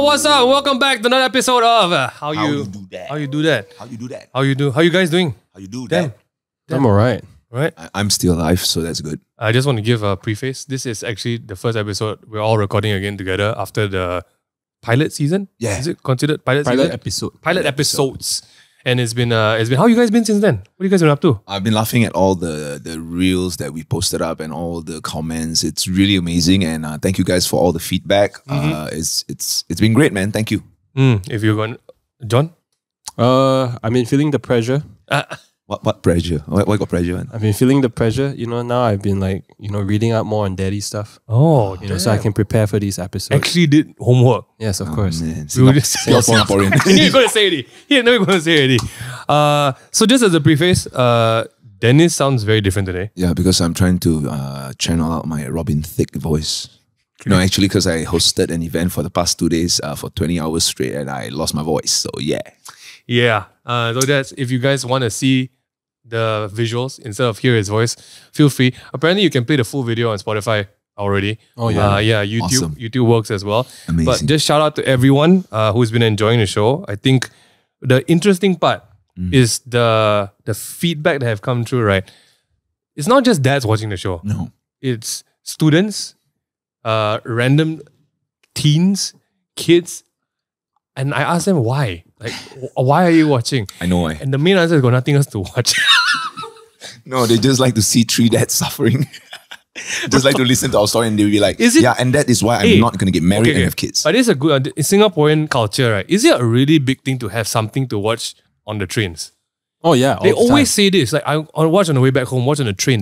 what's up? Welcome back to another episode of How You Do That. How You Do That. How you do that? How you guys doing? How you do Damn. that? I'm alright. Right? I'm still alive, so that's good. I just want to give a preface. This is actually the first episode we're all recording again together after the pilot season. Yeah. Is it considered pilot Pilot season? episode. Pilot episodes. And it's been how you guys been since then? What you guys been up to? I've been laughing at all the reels that we posted up and all the comments. It's really amazing, and thank you guys for all the feedback. It's been great, man. Thank you. If you're going, John? I've been feeling the pressure. What pressure? Why got pressure? Man? I've been feeling the pressure. You know, now I've been like, reading up more on daddy stuff. Oh, You know, so I can prepare for these episodes. actually did homework. Yes, of course. Man, We were just You're Singaporean. I knew you were going to say it. Yeah, no, you're going to say it. So just as a preface, Dennis sounds very different today. Yeah, because I'm trying to channel out my Robin Thicke voice. No, actually, because I hosted an event for the past 2 days for 20 hours straight, and I lost my voice. So yeah. Yeah. So that's, if you guys want to see the visuals instead of hear his voice, feel free. Apparently, you can play the full video on Spotify already. Oh, yeah. Yeah, YouTube. Awesome. YouTube works as well. Amazing. But just shout out to everyone who's been enjoying the show. I think the interesting part is the feedback that have come through, right? It's not just dads watching the show. No. It's students, random teens, kids. And I asked them why. Like, why are you watching? I know why. And the main answer is got nothing else to watch. No, they just like to see three dads suffering. Just like to listen to our story, and they'll be like, Is it- yeah, and that is why I'm not going to get married and have kids. But it's a good Singaporean culture, right? Is it a really big thing to have something to watch on the trains? Oh, yeah. They all the always time. say this, like I watch on the way back home, watch on the train.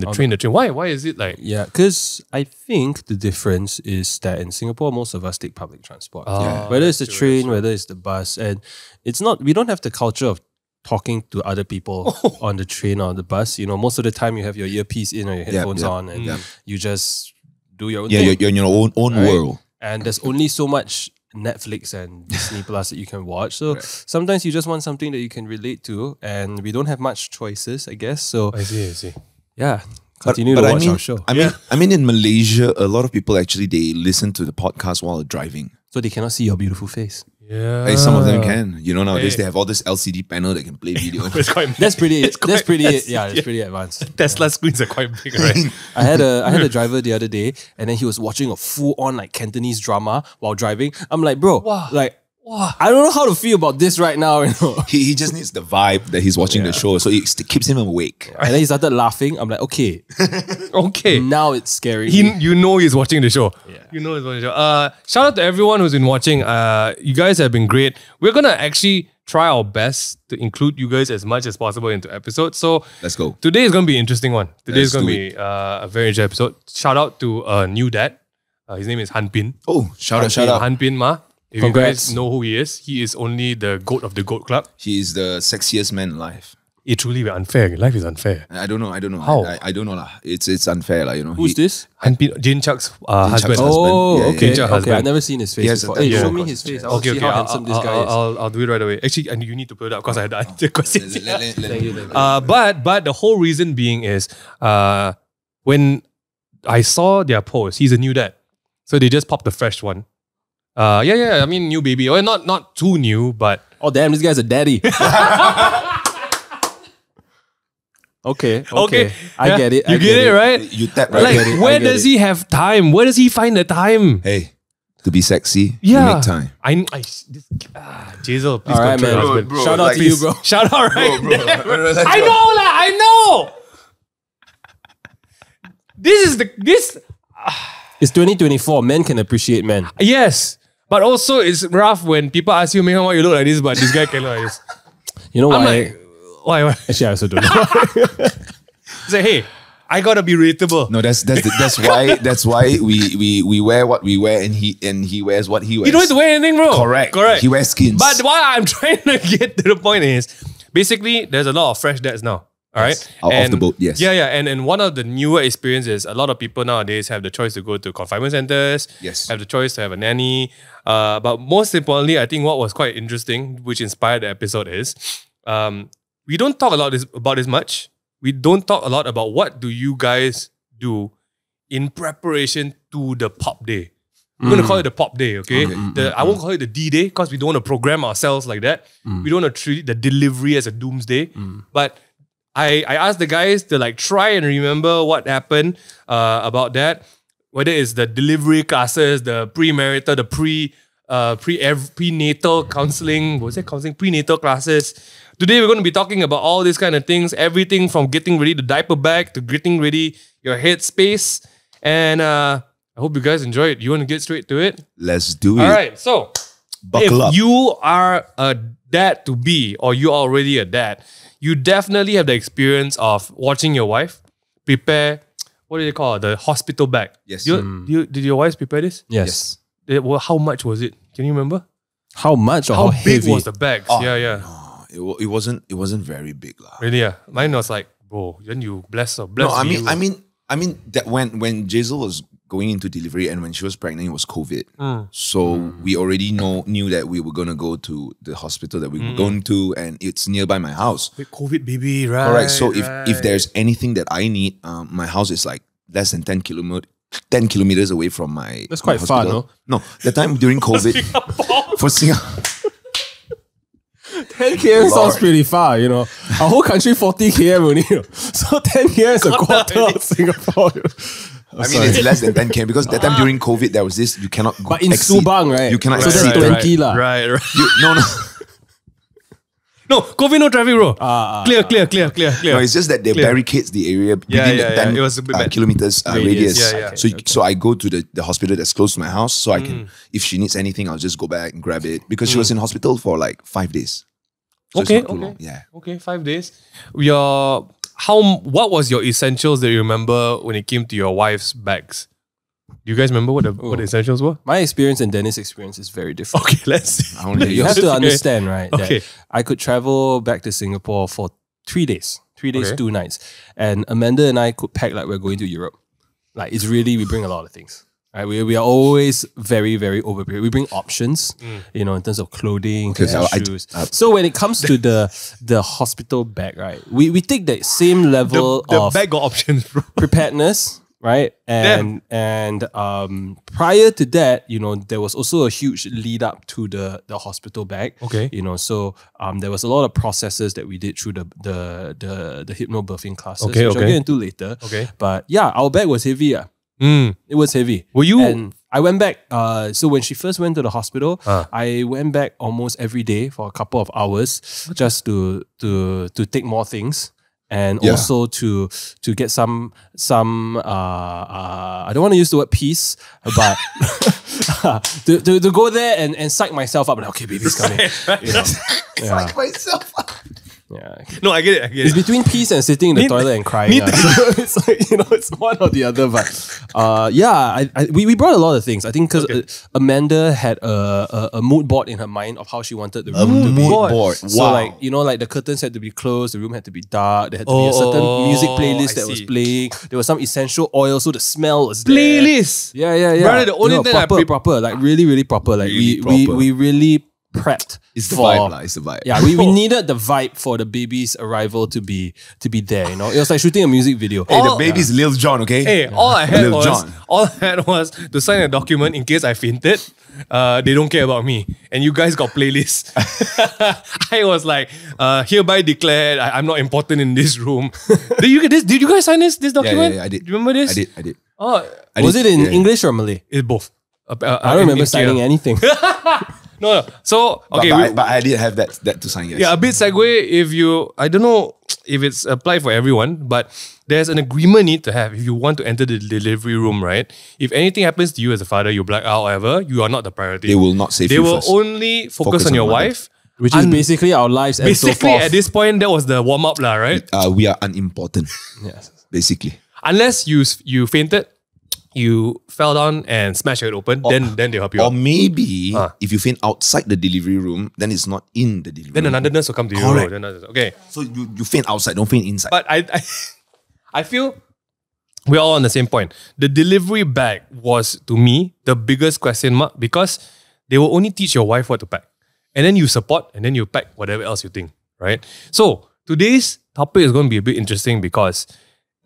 Why? Why is it like? Yeah, because I think the difference is that in Singapore, most of us take public transport. Whether it's the train, whether it's the bus. And it's not, we don't have the culture of talking to other people on the train or the bus. You know, most of the time you have your earpiece in or your headphones on, and you just do your own Yeah, thing. you're in your own Right? world. And there's only so much Netflix and Disney Plus that you can watch. So sometimes you just want something that you can relate to, and we don't have much choices, I guess. So I see. yeah, continue to watch our show. I mean, in Malaysia, a lot of people actually they listen to the podcast while driving. So they cannot see your beautiful face. Yeah. Hey, some of them can. You know, nowadays Hey. they have all this LCD panel that can play video. It's quite That's pretty. It's quite It's pretty advanced. Tesla screens are quite big, right? I had a driver the other day, and then he was watching a full on like Cantonese drama while driving. I'm like, bro, I don't know how to feel about this right now. You know. he just needs the vibe that he's watching the show, so it keeps him awake. And then he started laughing. I'm like, okay, Okay. now it's scary. You know he's watching the show. Yeah. You know he's watching the show. Shout out to everyone who's been watching. You guys have been great. We're gonna actually try our best to include you guys as much as possible into episodes. So Let's go. today is gonna be an interesting one. Today is Let's gonna do be a very interesting episode. Shout out to a new dad. His name is Hanpin. Oh, shout out. Hanpin Ma. If Congrats. you guys know who he is only the goat of the goat club. He is the sexiest man alive. It's truly unfair. Life is unfair. I don't know. How? I don't know lah. It's unfair lah. You know. Who's this? Hanpin, Jin Chuck's husband. Chuck's Oh, Yeah, okay. yeah. Okay, Husband. I've never seen his face He has before. a Hey, tattoo show on me his his face. chest. I'll see how handsome this guy is. I'll do it right away. Actually, and you need to put it up because I had to answer the questions. Thank you. But the whole reason being is when I saw their post, he's a new dad. So they just popped the fresh one. I mean, new baby. Well, not too new, but Oh damn, this guy's a daddy. Okay. I get it. You get it, right? You tap right. Like, get it, I where get does it. he have time? Where does he find the time? Hey, to be sexy, Yeah, you make time. Jazel, please All right, control your man. husband. Bro, Shout out like to you, this. bro. Shout out, right? Let's I go. know, lah. I know. This. It's 2024. Men can appreciate men. Yes, but also it's rough when people ask you, Ming Han, why you look like this, but this guy can look like this. You know I'm why? like, why? Actually, I also don't know. Say, hey, I gotta be relatable. No, that's why we wear what we wear, and he wears what he wears. You don't have to wear anything, bro. Correct. Correct. He wears skins. But what I'm trying to get to the point is, basically, there's a lot of fresh dads now. All right. Out of the boat, yes. Yeah. And one of the newer experiences, a lot of people nowadays have the choice to go to confinement centers. Yes. Have the choice to have a nanny. But most importantly, I think what was quite interesting, which inspired the episode, is we don't talk about this much. We don't talk a lot about what do you guys do in preparation to the pop day. We're going to call it the pop day, okay? I won't call it the D day because we don't want to program ourselves like that. We don't want to treat the delivery as a doomsday. But I asked the guys to like try and remember what happened about that. Whether it's the delivery classes, the premarital, the prenatal counseling, was it counseling? Prenatal classes. Today we're going to be talking about all these kind of things. Everything from getting ready the diaper bag to getting ready your headspace. And I hope you guys enjoy it. You want to get straight to it? Let's do it. All right. So, Buckle up. if you are a dad to be, or you're already a dad, you definitely have the experience of watching your wife prepare, what do they call it? The hospital bag. Yes. Did your wife prepare this? Yes. How much was it? Can you remember? How much or How how big heavy? was the bag? Oh, Yeah. No, it wasn't very big lah. Really? Yeah. Mine was like, bro, then you bless her. No, I mean that when Jazel was going into delivery and when she was pregnant, it was COVID. So we already knew that we were gonna go to the hospital that we were going to, and it's nearby my house. Wait, COVID baby, right? Correct. So if there's anything that I need, my house is like less than 10 kilometers away from my. That's quite my far, hospital. No, the time during COVID for Singapore. 10 km sounds pretty far, you know. Our whole country 40 km only. So 10 km is a quarter of Singapore. I mean, it's less than 10 km because that time during COVID, there was this, you cannot go. But in Subang, right? You cannot so exceed that's 20 lah. Right. No. No, COVID, no traffic, bro. Clear. No, it's just that they barricades the area within the 10 It was a bit bad. kilometers radius. Yeah. So I go to the hospital that's close to my house, so I can, if she needs anything, I'll just go back and grab it because she was in hospital for like 5 days. So it's not too long. Yeah. Okay, 5 days. What was your essentials that you remember when it came to your wife's bags? Do you guys remember what the essentials were? My experience and Dennis' experience is very different. Okay, let's see. I only You have to understand, right? Okay. That I could travel back to Singapore for 3 days. 3 days, 2 nights. And Amanda and I could pack like we're going to Europe. Like it's really, we bring a lot of things. Right? We are always very, very overprepared. We bring options, you know, in terms of clothing, shoes. So when it comes to the hospital bag, right, we take that same level The of bag got options, bro. preparedness, right? And prior to that, you know, there was also a huge lead up to the hospital bag. Okay. You know, so there was a lot of processes that we did through the hypnobirthing classes, which I'll get into later. Okay. But yeah, our bag was heavy. It was heavy. Were you? And I went back. So when she first went to the hospital, I went back almost every day for a couple of hours just to take more things. And also to get some I don't want to use the word peace, but to go there and psych myself up. Like, okay, baby's coming. You know? Psych myself up. Yeah. No, I get it. It's between peace and sitting in the toilet and crying. So it's like, you know, it's one or the other. But we brought a lot of things. I think because Amanda had a mood board in her mind of how she wanted the room to be. Mood board. So like, you know, like the curtains had to be closed, the room had to be dark, there had to be a certain music playlist that was playing. There was some essential oil, so the smell was there. Playlist. Yeah. Brother, the only thing proper, like really proper. Like Really we proper. really prepped. It's the vibe lah. It's the vibe. Yeah, we needed the vibe for the baby's arrival to be there. You know, it was like shooting a music video. Hey, the baby's Lil Jon, okay? Hey, all I had Lil Jon. was to sign a document in case I fainted. They don't care about me. And you guys got playlists. I was like, hereby declared I'm not important in this room. Did you get this? Did you guys sign this document? Yeah, I did. Do you remember this? I did. Oh, Was it in English or Malay? it's both. I don't remember signing anything. No. So okay, But I did have that to sign, yes. yeah, a bit segue. I don't know if it's applied for everyone, but there's an agreement need to have if you want to enter the delivery room, right? If anything happens to you as a father, you black out, whatever, you are not the priority. They will not save They you will first. only focus on your wife. Which is basically our lives and so Basically, forth. at this point, that was the warm up, lah, right? We are unimportant, Yes. basically. Unless you fainted, you fell down and smashed it open, then they'll help you Or out. maybe if you faint outside the delivery room, then it's not in the delivery Then room. another nurse will come to you. Correct. Okay. So you faint outside, don't faint inside. But I feel we're all on the same point. The delivery bag was, to me, the biggest question mark because they will only teach your wife what to pack. And then you support and then you pack whatever else you think, right? So today's topic is going to be a bit interesting because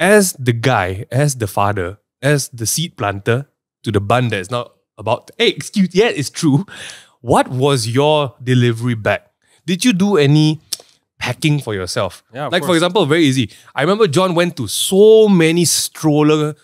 as the guy, as the father, as the seed planter to the bun that is not it's true. What was your delivery bag? Did you do any packing for yourself? Yeah, of like for course. example, very easy. I remember John went to so many stroller.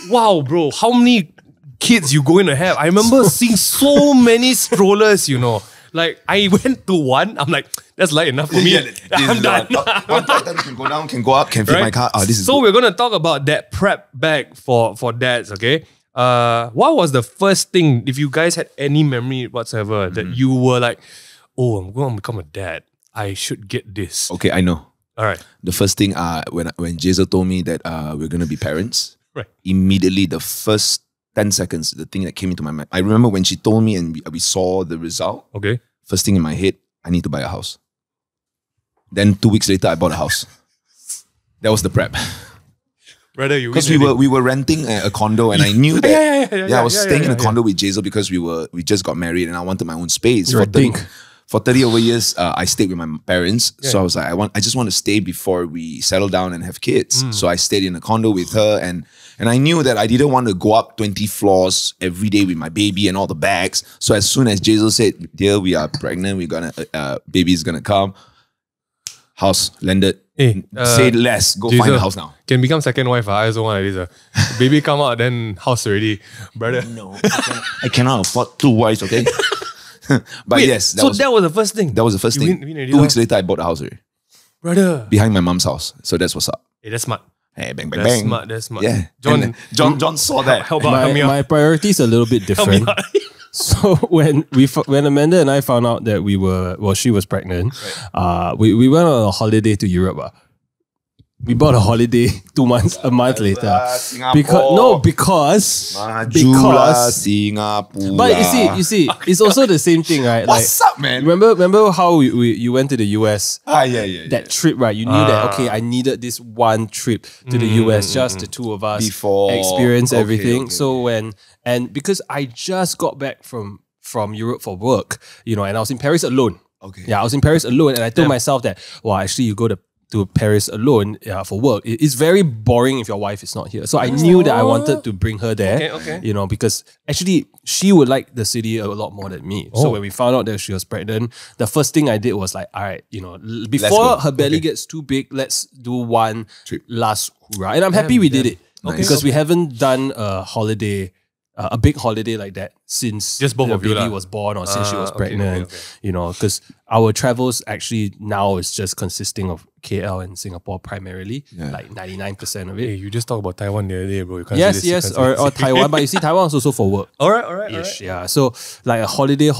Wow, bro, how many kids you going to have? I remember seeing so many strollers, you know. Like I went to one, I'm like, that's light enough for me. I'm done. One can go down, can go up, can fit my car. This is so good. we're gonna talk about that prep bag for dads, okay? What was the first thing, if you guys had any memory whatsoever, that you were like, oh, I'm going to become a dad, I should get this? Okay, I know. All right. The first thing, when Jazel told me that we're gonna be parents, Right. immediately the first 10 seconds, the thing that came into my mind. I remember when she told me and we saw the result. Okay. First thing in my head, I need to buy a house. Then 2 weeks later, I bought a house. That was the prep. Brother, you Because we were renting a condo, and I knew that. I was staying in a condo with Jazel because we just got married, and I wanted my own space. For 30 over years, I stayed with my parents. So I was like, I just want to stay before we settle down and have kids. So I stayed in a condo with her, and I knew that I didn't want to go up 20 floors every day with my baby and all the bags. So as soon as Jazel said, dear, we are pregnant, we're gonna baby's gonna come, house landed. Say less, go find a house now. Can become second wife. I also want this. Baby come out, then house already. Brother. No, I cannot afford 2 wives, okay? But Wait, yes, that was the first thing. that was the first You thing. win already 2 lah. weeks later, I bought a house already, Brother. behind my mom's house. So that's what's up. Hey, that's smart. Hey, bang, bang, That's bang. smart. That's smart. Yeah. John, And John saw that. help me out. My priorities are a little bit Help me different. out. So when Amanda and I found out that she was pregnant, we went on a holiday to Europe. We bought a holiday a month later. Because Majula, Singapore. but you see, it's also the same thing, right? What's up, man? Remember how you went to the US? Yeah. That trip, right? You knew that, okay, I needed this one trip to the US, just the two of us, Before- experience okay, everything. okay, So because I just got back from Europe for work, and I was in Paris alone. Okay. Yeah, I was in Paris alone, and I told myself that, well, actually, you go to Paris alone for work. It's very boring if your wife is not here. So I knew that I wanted to bring her there, Okay. because actually she would like the city a lot more than me. So when we found out that she was pregnant, the first thing I did was like, all right, before her belly gets too big, let's do one Trip. last hoorah. And I'm happy we did it because Okay. we haven't done a holiday. A big holiday like that since Just both the of you baby lah. was born or since she was Okay, pregnant, okay. because our travels actually now is just consisting of KL and Singapore primarily, like 99% of Hey, it. you just talked about Taiwan the other day, bro. You can't Yes, say this, you can't say or this. Taiwan, but you see, Taiwan is also for work. All right. Ish, yeah. So like a holiday,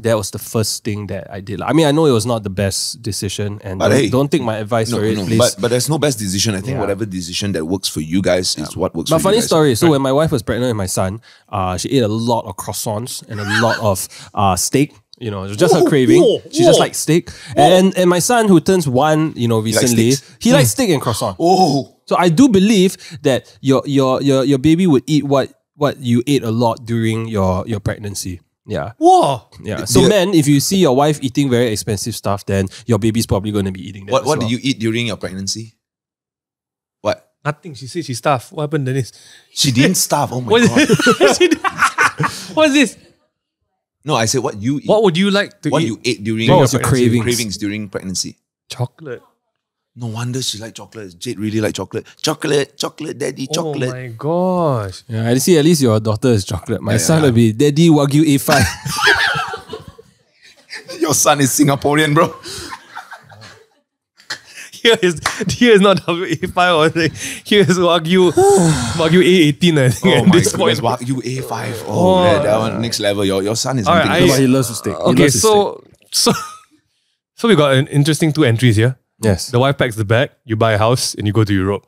that was the first thing that I did. I mean, I know it was not the best decision, and But don't take my advice for it, please. But there's no best decision. I think whatever decision that works for you guys is what works But for funny you guys. story. So when my wife was pregnant with my son, she ate a lot of croissants and a lot of steak. It was just her craving. She just likes steak. And my son, who turns 1, recently, steaks. he likes steak and croissant. Oh, So I do believe that your baby would eat what you ate a lot during your pregnancy. Yeah. Whoa. Yeah. So men, if you see your wife eating very expensive stuff, then your baby's probably going to be eating that. what did you eat during your pregnancy? What? Nothing. She said she starved. What happened, Dennis? She didn't starve. Oh my What god. What's this? No, I said what you eat. What would you like to What eat? you ate during What was your pregnancy? cravings? During pregnancy? Chocolate. No wonder she liked chocolate. Jade really liked chocolate. Chocolate, daddy, chocolate. Oh my gosh. Yeah, I see. At least your daughter is chocolate. My son yeah. will be Daddy Wagyu A5. Your son is Singaporean, bro. Here is not WA5 or anything. Here is Wagyu A18, I think. Oh at my this point. goodness, you A5. Oh, that one next level. Your son is Alright, something. But he loves to steak. He Okay, loves his steak. so we got an interesting 2 entries here. Yes. The wife packs the bag, you buy a house, and you go to Europe.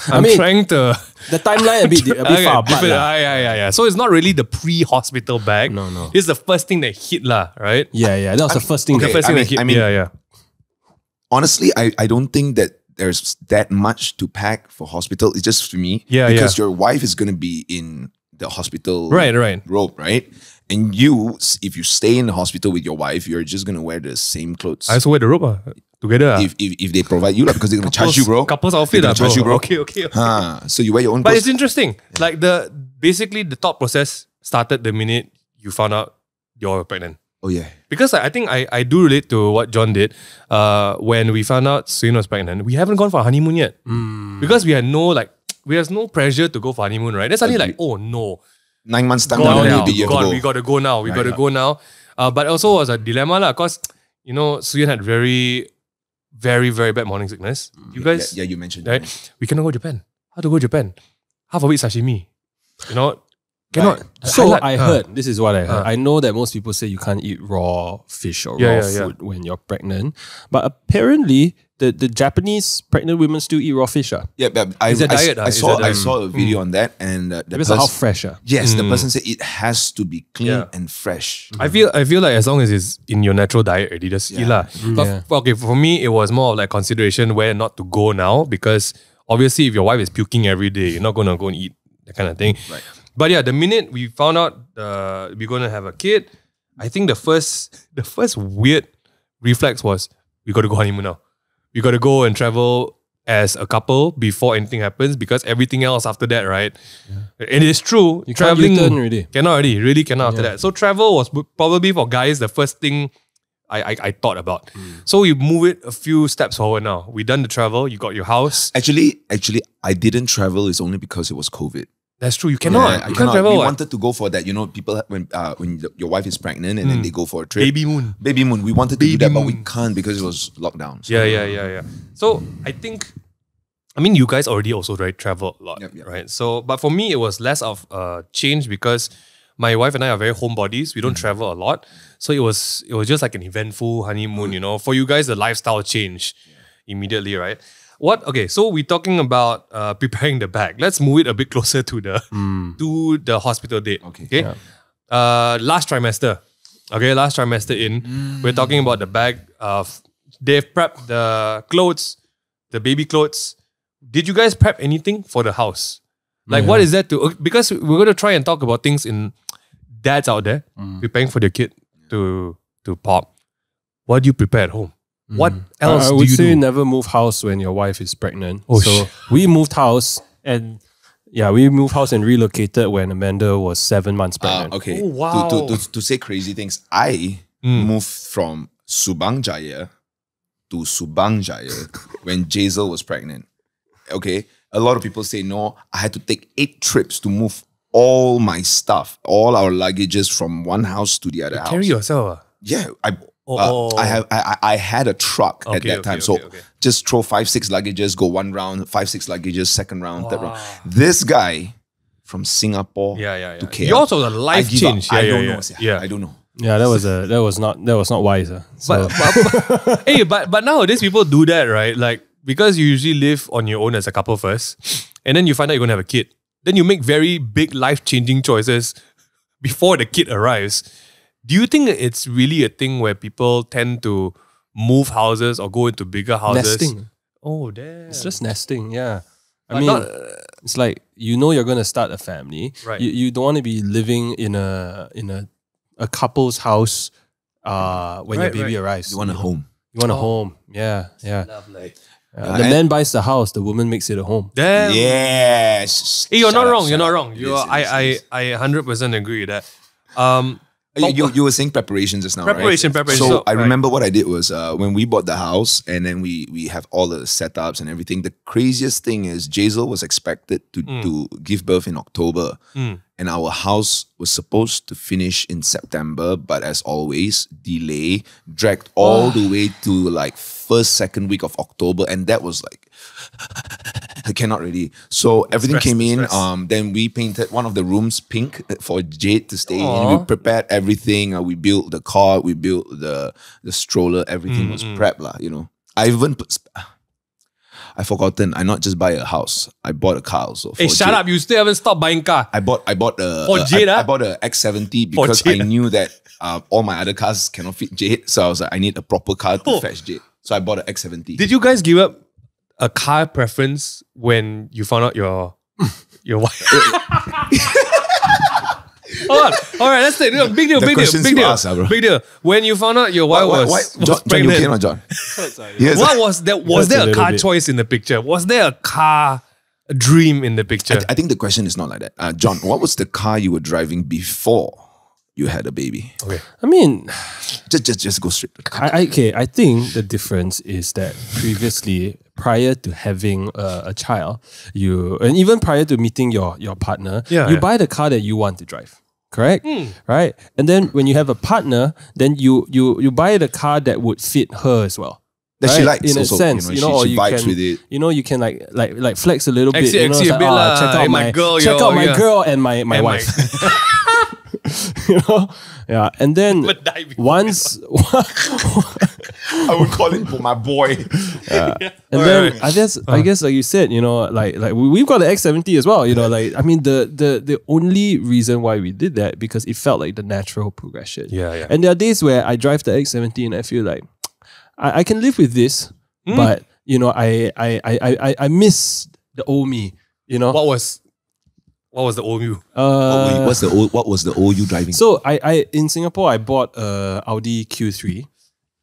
I'm mean, trying to The timeline a bit far apart. different. lah. Yeah. So it's not really the pre-hospital bag. No. This is the first thing that hit lah, right? Yeah. That was the first thing. okay, The first thing I that hit. mean- Yeah. Honestly, I don't think that there's that much to pack for hospital. It's just for me. Yeah, Because yeah. your wife is going to be in the hospital Right. robe, right? And you, if you stay in the hospital with your wife, you're just going to wear the same clothes. I also wear the robe together. if they provide you, because they're going to charge you, bro. Couples outfit, They're gonna charge bro. you, bro. Okay. So you wear your own But clothes. it's interesting. Like basically the thought process started the minute you found out you're pregnant? Oh yeah. Because I think I do relate to what John did. When we found out Suyin was pregnant, we haven't gone for a honeymoon yet. Because we had no pressure to go for honeymoon, right? Then suddenly like, oh no. 9 months time Gone now. now. We got to go now. We got to go now. But also was a dilemma lah, because you know Suyin had very, very, very bad morning sickness. You guys, Yeah, you mentioned. right? We cannot go Japan. How to go Japan? Half of it sashimi. You know, cannot. So Highlight- I heard, this is what I heard. I know that most people say you can't eat raw fish or raw food when you're pregnant. But apparently, the Japanese pregnant women still eat raw fish. Yeah, but I saw a video on that, and the Because of how fresh. Yes, the person said it has to be clean and fresh. I feel like as long as it's in your natural diet already, just eat lah. But okay, for me, it was more of like consideration where not to go now, because obviously if your wife is puking every day, you're not going to go and eat that kind of thing. Right. But yeah, the minute we found out we're going to have a kid, I think the first weird reflex was we got to go honeymoon now. We got to go and travel as a couple before anything happens, because everything else after that, right? And it's true. You traveling can't U-turn already. Cannot already. Really cannot after that. So travel was probably for guys the first thing I thought about. So we move it a few steps forward now. We done the travel. You got your house. Actually, I didn't travel. It's only because it was COVID. That's true. You cannot. I you cannot. can't travel. We what? wanted to go for that. You know, people when your wife is pregnant and then they go for a trip. Babymoon. We wanted to do that, but we can't because it was lockdown. So. Yeah. So I think, I mean, you guys already also travel a lot, right? So, but for me, it was less of a change because my wife and I are very homebodies. We don't travel a lot, so it was just like an eventful honeymoon. You know, for you guys, the lifestyle changed immediately, right? Okay, so we're talking about preparing the bag. Let's move it a bit closer to the hospital date. Okay. Last trimester. Okay, last trimester in. We're talking about the bag. They've prepped the clothes, the baby clothes. Did you guys prep anything for the house? Like, what is that to? Because we're going to try and talk about things in dads out there preparing for their kid to pop. What do you prepare at home? What else I do would you say do? never move house when your wife is pregnant. Oh, so we moved house and relocated when Amanda was 7 months pregnant. Okay. Oh, wow. To say crazy things, I moved from Subang Jaya to Subang Jaya when Jazel was pregnant. Okay. A lot of people say no. I had to take 8 trips to move all my stuff, all our luggages from one house to the other house. Carry yourself. Yeah, I had a truck at that time. So just throw 5-6 luggages, go one round, 5-6 luggages, second round, third round. This guy from Singapore to KL. Yours was a life change. I don't know. I don't know. Yeah, that was not wise. So. But nowadays people do that, right? Like, because you usually live on your own as a couple first, and then you find out you're gonna have a kid. Then you make very big life-changing choices before the kid arrives. Do you think it's really a thing where people tend to move houses or go into bigger houses? Nesting. Oh, damn. It's just nesting, yeah. I mean, it's like, you know you're going to start a family. Right. You don't want to be living in a couple's house when your baby arrives. You want a home. You want a home. Yeah. Lovely. The man buys the house, the woman makes it a home. Damn. Yes. Hey, you're not wrong. I 100% agree with that. You were saying preparation just now, Preparation. So I remember what I did was when we bought the house and then we have all the setups and everything. The craziest thing is Jazel was expected to give birth in October. And our house was supposed to finish in September, but as always, delay, dragged all the way to like second week of October. And that was like, I cannot really. So everything came in. Then we painted one of the rooms pink for Jade to stay in. We prepared everything. We built the cot. We built the stroller. Everything was prepped, lah. You know, I forgotten. I not just buy a house. I bought a car also. Hey, shut up! You still haven't stopped buying car. I bought a X70 because I knew that all my other cars cannot fit Jade. So I was like, I need a proper car to fetch Jade. So I bought an X70. Did you guys give up a car preference when you found out your wife? Hold on. All right, let's take big deal. Big deal. When you found out your wife was pregnant, John, John. what was that? Was there a car choice in the picture? Was there a car dream in the picture. I think the question is not like that. John, what was the car you were driving before you had a baby? Okay. I mean, just go straight. I think the difference is that previously, prior to having a child, and even prior to meeting your partner, you buy the car that you want to drive. Correct? Right? And then when you have a partner, then you buy the car that would fit her as well. That she likes in also, a sense, she vibes with it. You can like flex a little bit. Check out my girl and my wife. And then once I would call it for my boy. And then I guess like you said, like we've got the X70 as well. I mean the only reason why we did that because it felt like the natural progression. Yeah. And there are days where I drive the X70 and I feel like I can live with this, but I miss the old me. What was the old you? What was the old you driving? So I in Singapore I bought a Audi Q3,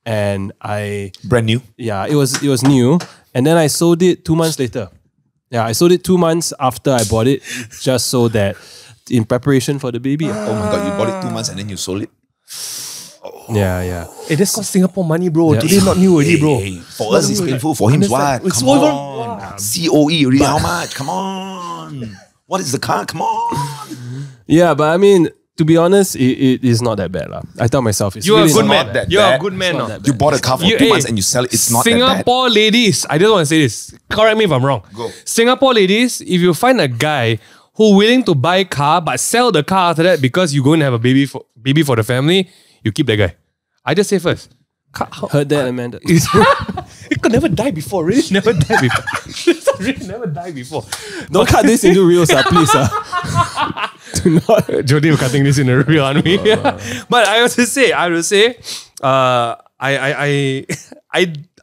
and brand new. Yeah, it was new, and then I sold it 2 months later. Yeah, I sold it 2 months after I bought it, just so that in preparation for the baby. Oh my god, you bought it 2 months and then you sold it. Yeah. Hey, that's cost Singapore money, bro. Yeah. Today not new already, bro. For us, it's painful. For him, it's what? Come on. COE already. How much? Come on. What is the car? Come on. Yeah, but I mean, to be honest, it is not that bad. I tell myself it's You're really a good not man. that You're bad. a good man. No. You bought a car for 2 months and you sell it. It's not that bad. Singapore ladies, I just want to say this. Correct me if I'm wrong. Go. Singapore ladies, if you find a guy who willing to buy a car but sell the car after that because you're going to have a baby for the family, you keep that guy. I just say first. Heard that, Amanda. It could never die before. Really never die before. Really never die before. Don't cut this into reels, please. Do not. Jody, we're cutting this in a reel, aren't we? But I will say,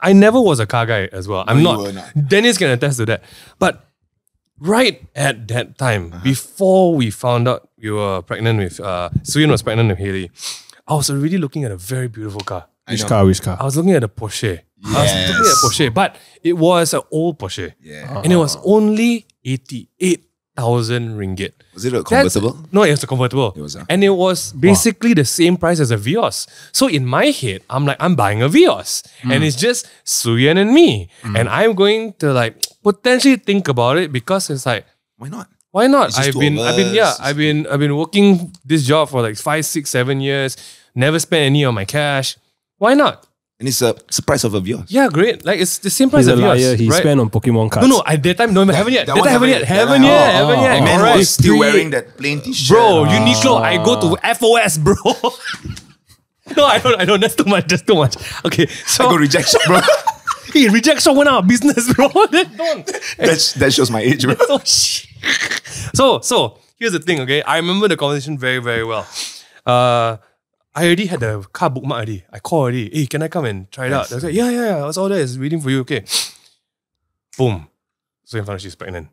I never was a car guy as well. I'm not. Dennis can attest to that. But right at that time, before we found out you were pregnant with, Suyin was pregnant with Haley, I was already looking at a very beautiful car. Which car? I was looking at a Porche. Yes. I was looking at a Porche, but it was an old Porche. Yeah. And it was only 88,000 ringgit. Was it a convertible? No, it was a convertible. It was and it was basically the same price as a Vios. So in my head, I'm like, I'm buying a Vios. And it's just Suyan and me. And I'm going to like potentially think about it because it's like, why not? Why not? It's just I've been working this job for like 5, 6, 7 years. Never spent any of my cash. Why not? And it's the price of a Vios. Yeah, great. Like it's the same price He's as a Vios. liar. He right? spent on Pokemon cards. No, at that time, no, haven't yet. Haven't yet. Man Alright. was still wearing that plain t-shirt. Bro, Uniqlo, I go to FOS, bro. No, I don't. That's too much. Okay, so I go reject shop, bro. Hey, reject shop went out of business, bro. That shows my age, bro. So here's the thing, okay? I remember the conversation very, very well. I already had the car bookmark already. I called already. Hey, can I come and try it out? I was like, yeah. It's all there. It's waiting for you. Okay. Boom. So in front she's pregnant.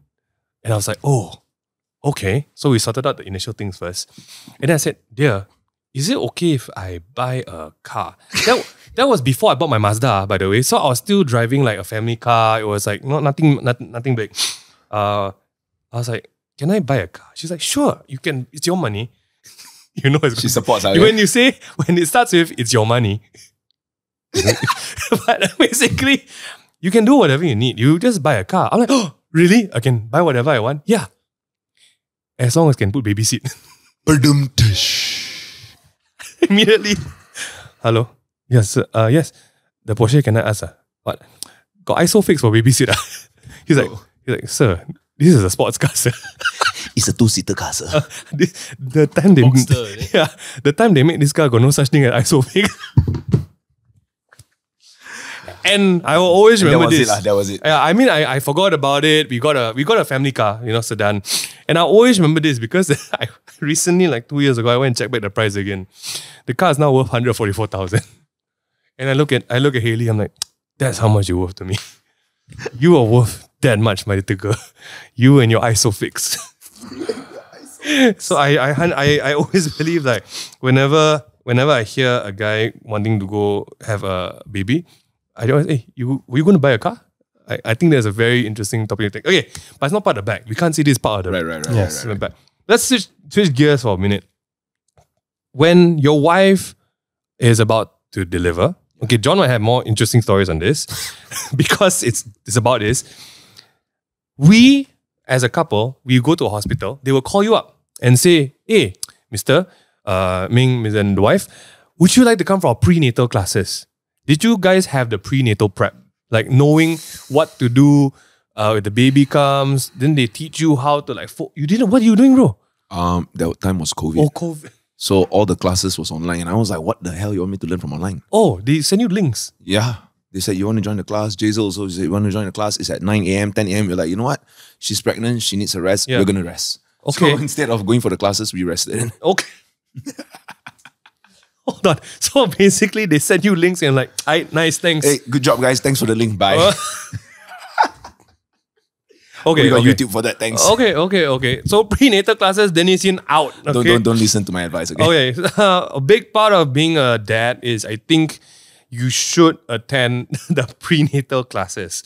And I was like, oh, okay. So we sorted out the initial things first. And then I said, dear, is it okay if I buy a car? That was before I bought my Mazda, by the way. So I was still driving like a family car. It was like nothing big. I was like, can I buy a car? She's like, sure, you can. It's your money. You know, she supports her. When it starts with, it's your money. But basically, you can do whatever you need. You just buy a car. I'm like, oh, really? I can buy whatever I want? Yeah. As long as I can put baby seat. Immediately. Hello? Yes, yes. The Porche, can I ask? What? Got ISOFIX for baby seat? He's like, sir, this is a sports car, sir. It's a 2-seater car, sir. The time they made this car, got no such thing as ISOFIX. And I will always remember this. That was it. I mean, I forgot about it. We got a family car, sedan. And I always remember this because I recently, like 2 years ago, I went and checked back the price again. The car is now worth 144,000. And I look at Haley, I'm like, that's how much you're worth to me. You are worth that much, my little girl. You and your ISOFIX. So I always believe like whenever I hear a guy wanting to go have a baby, I always, hey, were you going to buy a car? I think there's a very interesting topic to take. Okay, but it's not part of the bag. We can't see this part of the bag. Let's switch gears for a minute. When your wife is about to deliver, okay, John might have more interesting stories on this because it's about this. We, as a couple, we go to a hospital, they will call you up and say, hey, Mr. Ming and the wife, would you like to come for our prenatal classes? Did you guys have the prenatal prep? Like knowing what to do if the baby comes, then they teach you how to like, you didn't, what are you doing, bro? That time was COVID. Oh, COVID. So all the classes was online and I was like, what the hell you want me to learn from online? Oh, they send you links. Yeah. They said, you want to join the class? Jazel also said, you want to join the class? It's at 9 a.m., 10 a.m. You're like, you know what? She's pregnant. She needs a rest. Yeah. We're going to rest. Okay. So instead of going for the classes, we rested. Okay. Hold on. So basically, they send you links and like, nice, thanks. Hey, good job, guys. Thanks for the link. Bye. Okay, we got okay. YouTube for that. Thanks. Okay. So prenatal classes, Denisian out. Okay? Don't listen to my advice. Okay. Okay. A big part of being a dad is, I think, you should attend the prenatal classes.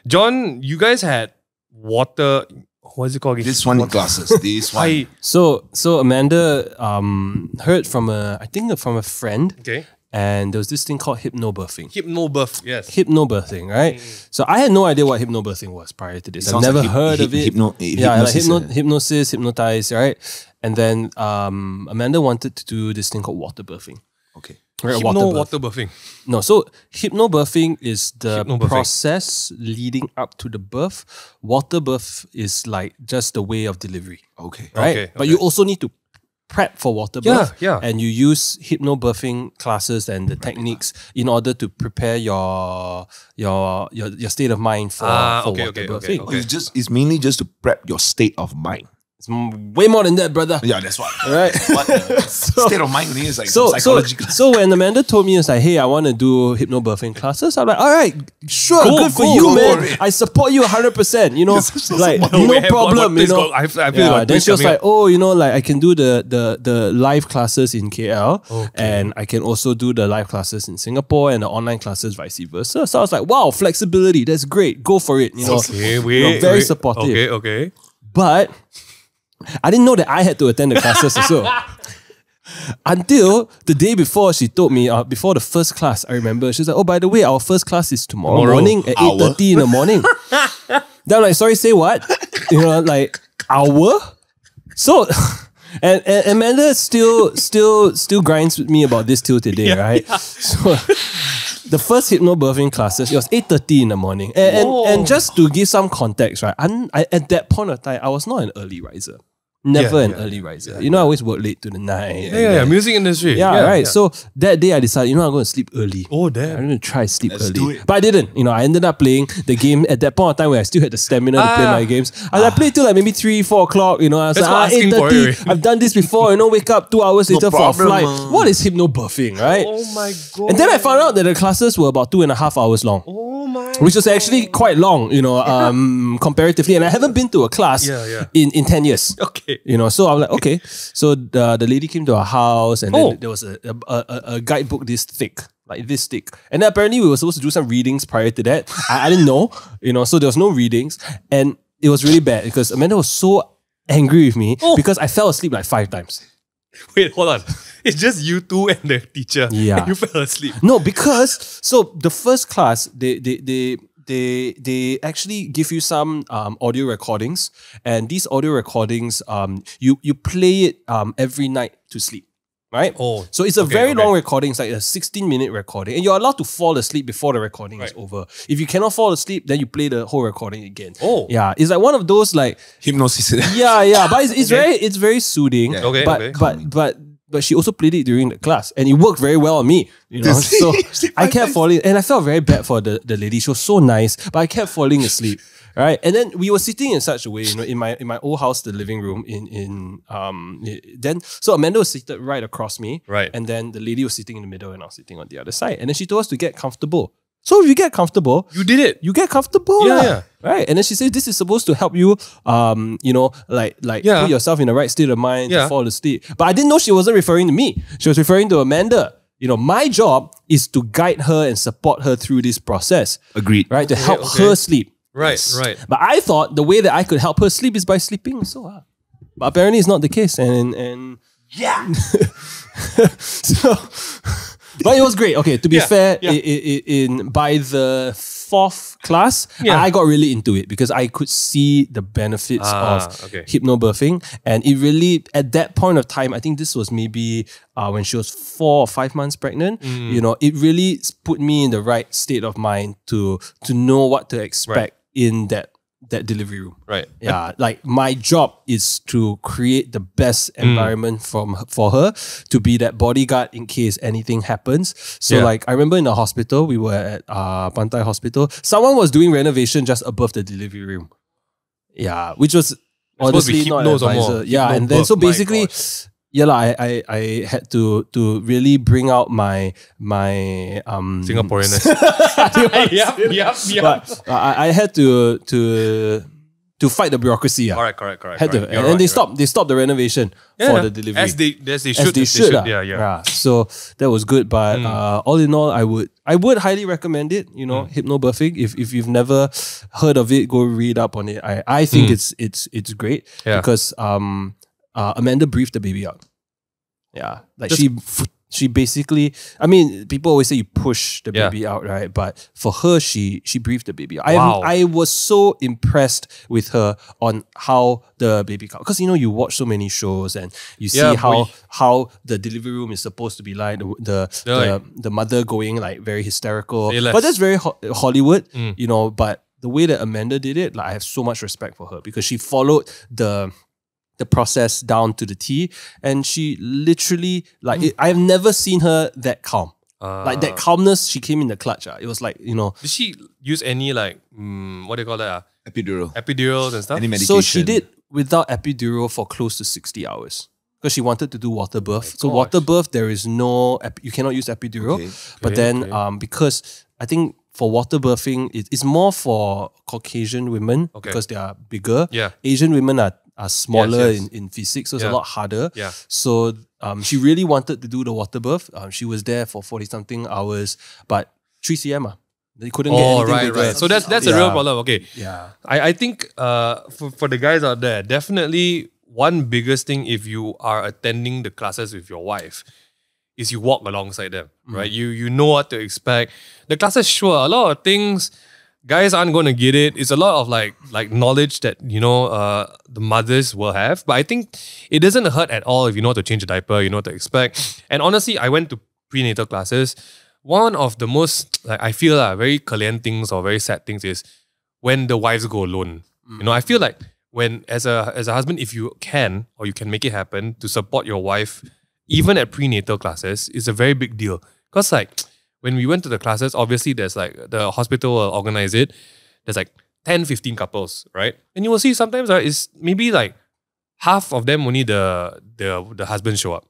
John, you guys had water. What is it called? This one classes. This one. So Amanda heard from a friend. Okay. And there was this thing called hypnobirthing. Hypnobirth, yes. Hypnobirthing, right? So I had no idea what hypnobirthing was prior to this. I've never heard of it. Hypnosis, hypnotize, right? And then Amanda wanted to do this thing called water birthing. Okay. Right, water birthing. No, so hypnobirthing is the process leading up to the birth. Water birth is like just the way of delivery. Okay. Right? Okay. But you also need to prep for water birth. Yeah. And you use hypnobirthing classes and the techniques in order to prepare your state of mind for water birthing. Okay. It's mainly just to prep your state of mind. It's way more than that, brother. Yeah, that's what. Right. State of mind is like psychological. So when Amanda told me, it's like, hey, I want to do hypnobirthing classes, I'm like, all right, sure, good for you, man. I support you 100%. You know, like no problem. You know. I feel like then she was like, oh, you know, like I can do the live classes in KL, and I can also do the live classes in Singapore and the online classes vice versa. So I was like, wow, flexibility, that's great. Go for it. You know, very supportive. Okay. But I didn't know that I had to attend the classes as well. Until the day before, she told me, before the first class, I remember, she was like, oh, by the way, our first class is tomorrow morning at 8:30 in the morning. Then I'm like, sorry, say what? You know, like, hour? So, and Amanda still grinds with me about this till today, right? Yeah. So, the first hypnobirthing classes, it was 8:30 in the morning. And just to give some context, right, at that point of time, I was not an early riser. Never an early riser. You know, I always work late to the night. Yeah, music industry. Yeah, right. So that day I decided, you know, I'm going to sleep early. Oh, damn. I'm going to try sleep early. But I didn't. You know, I ended up playing the game at that point of time where I still had the stamina to play my games. I played till like maybe 3, 4 o'clock. You know, I was like, 8:30. I've done this before. You know, wake up 2 hours later for a flight. What is hypnobirthing, right? Oh my God. And then I found out that the classes were about 2.5 hours long. Oh my Which was actually quite long, you know, comparatively. And I haven't been to a class in 10 years. Okay. You know, so I'm like, okay. So the lady came to our house and then there was a guidebook this thick. Like this thick. And then apparently we were supposed to do some readings prior to that. I didn't know, you know, so there was no readings. And it was really bad because Amanda was so angry with me because I fell asleep like 5 times. Wait, hold on. It's just you two and the teacher. Yeah. And you fell asleep. No, because so the first class, they actually give you some audio recordings, and these audio recordings, you play it every night to sleep. Right? Oh, so it's a very long recording. It's like a 16-minute recording. And you're allowed to fall asleep before the recording is over. If you cannot fall asleep, then you play the whole recording again. Oh. Yeah. It's like one of those like hypnosis. Yeah. But it's very soothing. Yeah. But she also played it during the class. And it worked very well on me. You know. So I kept falling, and I felt very bad for the lady. She was so nice, but I kept falling asleep. Right, and then we were sitting in such a way, you know, in my old house, the living room. Then so Amanda was seated right across me, right, and then the lady was sitting in the middle, and I was sitting on the other side. And then she told us to get comfortable. So if you get comfortable, you did it. You get comfortable, yeah. Right. And then she said this is supposed to help you, you know, like put yourself in the right state of mind to fall asleep. But I didn't know she wasn't referring to me. She was referring to Amanda. my job is to guide her and support her through this process. Agreed. Right? To help her sleep. Right. But I thought the way that I could help her sleep is by sleeping so hard. But apparently it's not the case. And Yeah. so, but it was great. Okay, to be fair, by the 4th class, I got really into it because I could see the benefits of hypnobirthing. And it really, at that point of time, I think this was maybe when she was 4 or 5 months pregnant, it really put me in the right state of mind to know what to expect in that delivery room. Right. Yeah. Like my job is to create the best environment for her, to be that bodyguard in case anything happens. So like I remember in the hospital, we were at Pantai Hospital. Someone was doing renovation just above the delivery room. Yeah. Which was honestly not an advisor. Yeah. And then so basically, I had to really bring out my Singaporeanness. But I had to fight the bureaucracy. Correct. And they stopped the renovation for the delivery. As they should. Yeah. So that was good. But all in all, I would highly recommend it. Hypnobirthing. If you've never heard of it, go read up on it. I think it's great because Amanda breathed the baby out. Yeah, like she basically. I mean, people always say you push the baby out, right? But for her, she breathed the baby out. I was so impressed with her on how the baby comes, because you watch so many shows and you see how the delivery room is supposed to be like the mother going like very hysterical, but that's very Hollywood, But the way that Amanda did it, like I have so much respect for her because she followed the process down to the T, and she literally I have never seen her that calm. Like that calmness, she came in the clutch. It was like, Did she use any what do you call that? Epidurals and stuff? Any medication? So she did without epidural for close to 60 hours. Because she wanted to do water birth. So water birth, there is no, you cannot use epidural. But then because I think for water birthing, it's more for Caucasian women because they are bigger. Asian women are smaller in physics, so it's a lot harder. So she really wanted to do the water birth. She was there for 40-something hours, but 3 cm. They couldn't get anything bigger. So that's a real problem. Okay. Yeah. I think for the guys out there, definitely one biggest thing if you are attending the classes with your wife is you walk alongside them, right? You know what to expect. The classes, sure, a lot of things guys aren't going to get it. It's a lot of like knowledge that, the mothers will have. But I think it doesn't hurt at all if you know how to change a diaper, you know what to expect. And honestly, I went to prenatal classes. One of the most, I feel very caliente things or very sad things is when the wives go alone. I feel like when, as a husband, if you can, or you can make it happen, to support your wife, even at prenatal classes, is a very big deal. Because when we went to the classes, obviously there's the hospital will organize it. There's 10, 15 couples, right? And you will see sometimes it's maybe half of them only the husband show up.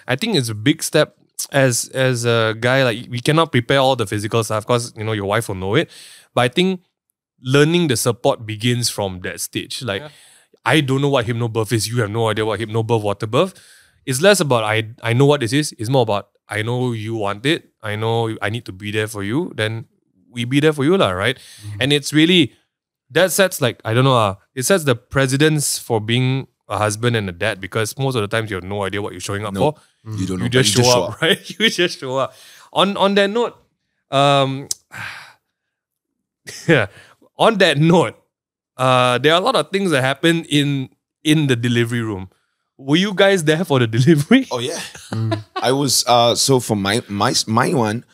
I think it's a big step as a guy. We cannot prepare all the physical stuff because your wife will know it. But I think learning the support begins from that stage. I don't know what hypnobirth is. You have no idea what hypnobirth, water birth. It's less about I know what this is. It's more about I know you want it. I know I need to be there for you. Then we be there for you, right? And it's really, that sets it sets the precedence for being a husband and a dad, because most of the times you have no idea what you're showing up for. You don't know. You just show up, right? You just show up. On that note, on that note, there are a lot of things that happen in the delivery room. Were you guys there for the delivery? Oh yeah. I was so for my one,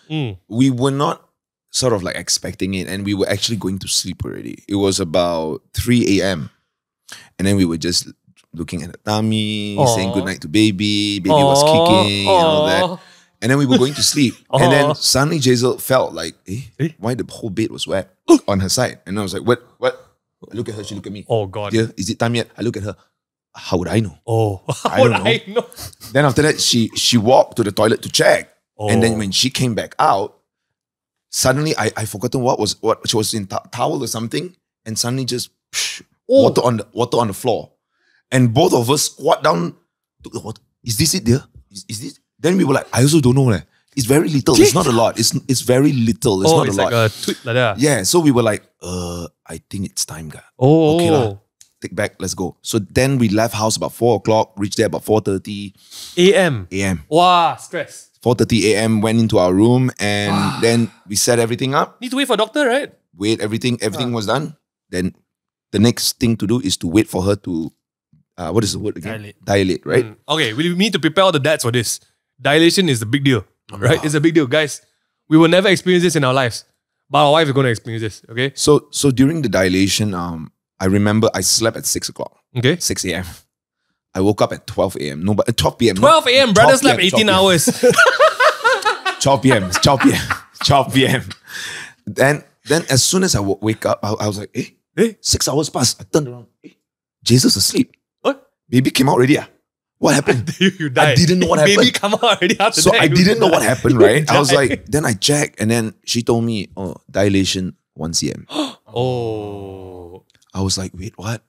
we were not sort of expecting it, and we were actually going to sleep already. It was about 3 a.m. and then we were just looking at the tummy, saying goodnight to baby. Baby was kicking and all that. And then we were going to sleep. And then suddenly Jazel felt why the whole bed was wet on her side. And I was like, what? I look at her, she look at me. Oh God. Yeah, is it time yet? I look at her. How would I know? How would I know? Then after that, she walked to the toilet to check. And then when she came back out, suddenly I forgotten what she was in towel or something, and suddenly just water on the floor. And both of us squat down, took the water. Is this it, dear? Is this? Then we were like, I also don't know. It's very little. It's not a lot. It's very little. It's not it's a lot. like a tweet like that. Yeah. So we were like, I think it's time, guy. Oh, Okay lah. Take back. Let's go. So then we left house about 4 o'clock. Reached there about 4:30 AM. a.m. Wow, stress. 4:30 a.m. Went into our room and then we set everything up. Need to wait for doctor, right? Wait, everything was done. Then the next thing to do is to wait for her to, what is the word again? Dilate, right? Okay, we need to prepare all the dads for this. Dilation is a big deal, right? It's a big deal. Guys, we will never experience this in our lives. But our wife is going to experience this, okay? So during the dilation, I remember I slept at 6 o'clock. Okay. 6 a.m. I woke up at 12 a.m. No, but 12 p.m. 12 a.m. Brother slept 18 hours. 12 p.m. 12 p.m. 12 p.m. Then as soon as I wake up, I was like, 6 hours passed. I turned around. Jesus asleep. What? Baby came out already. What happened? You died. I didn't know what happened. Baby come out already after So that. I didn't know what happened, right? I was died. like, then I checked and then she told me, oh, dilation 1 cm. Oh. I was like, wait, what?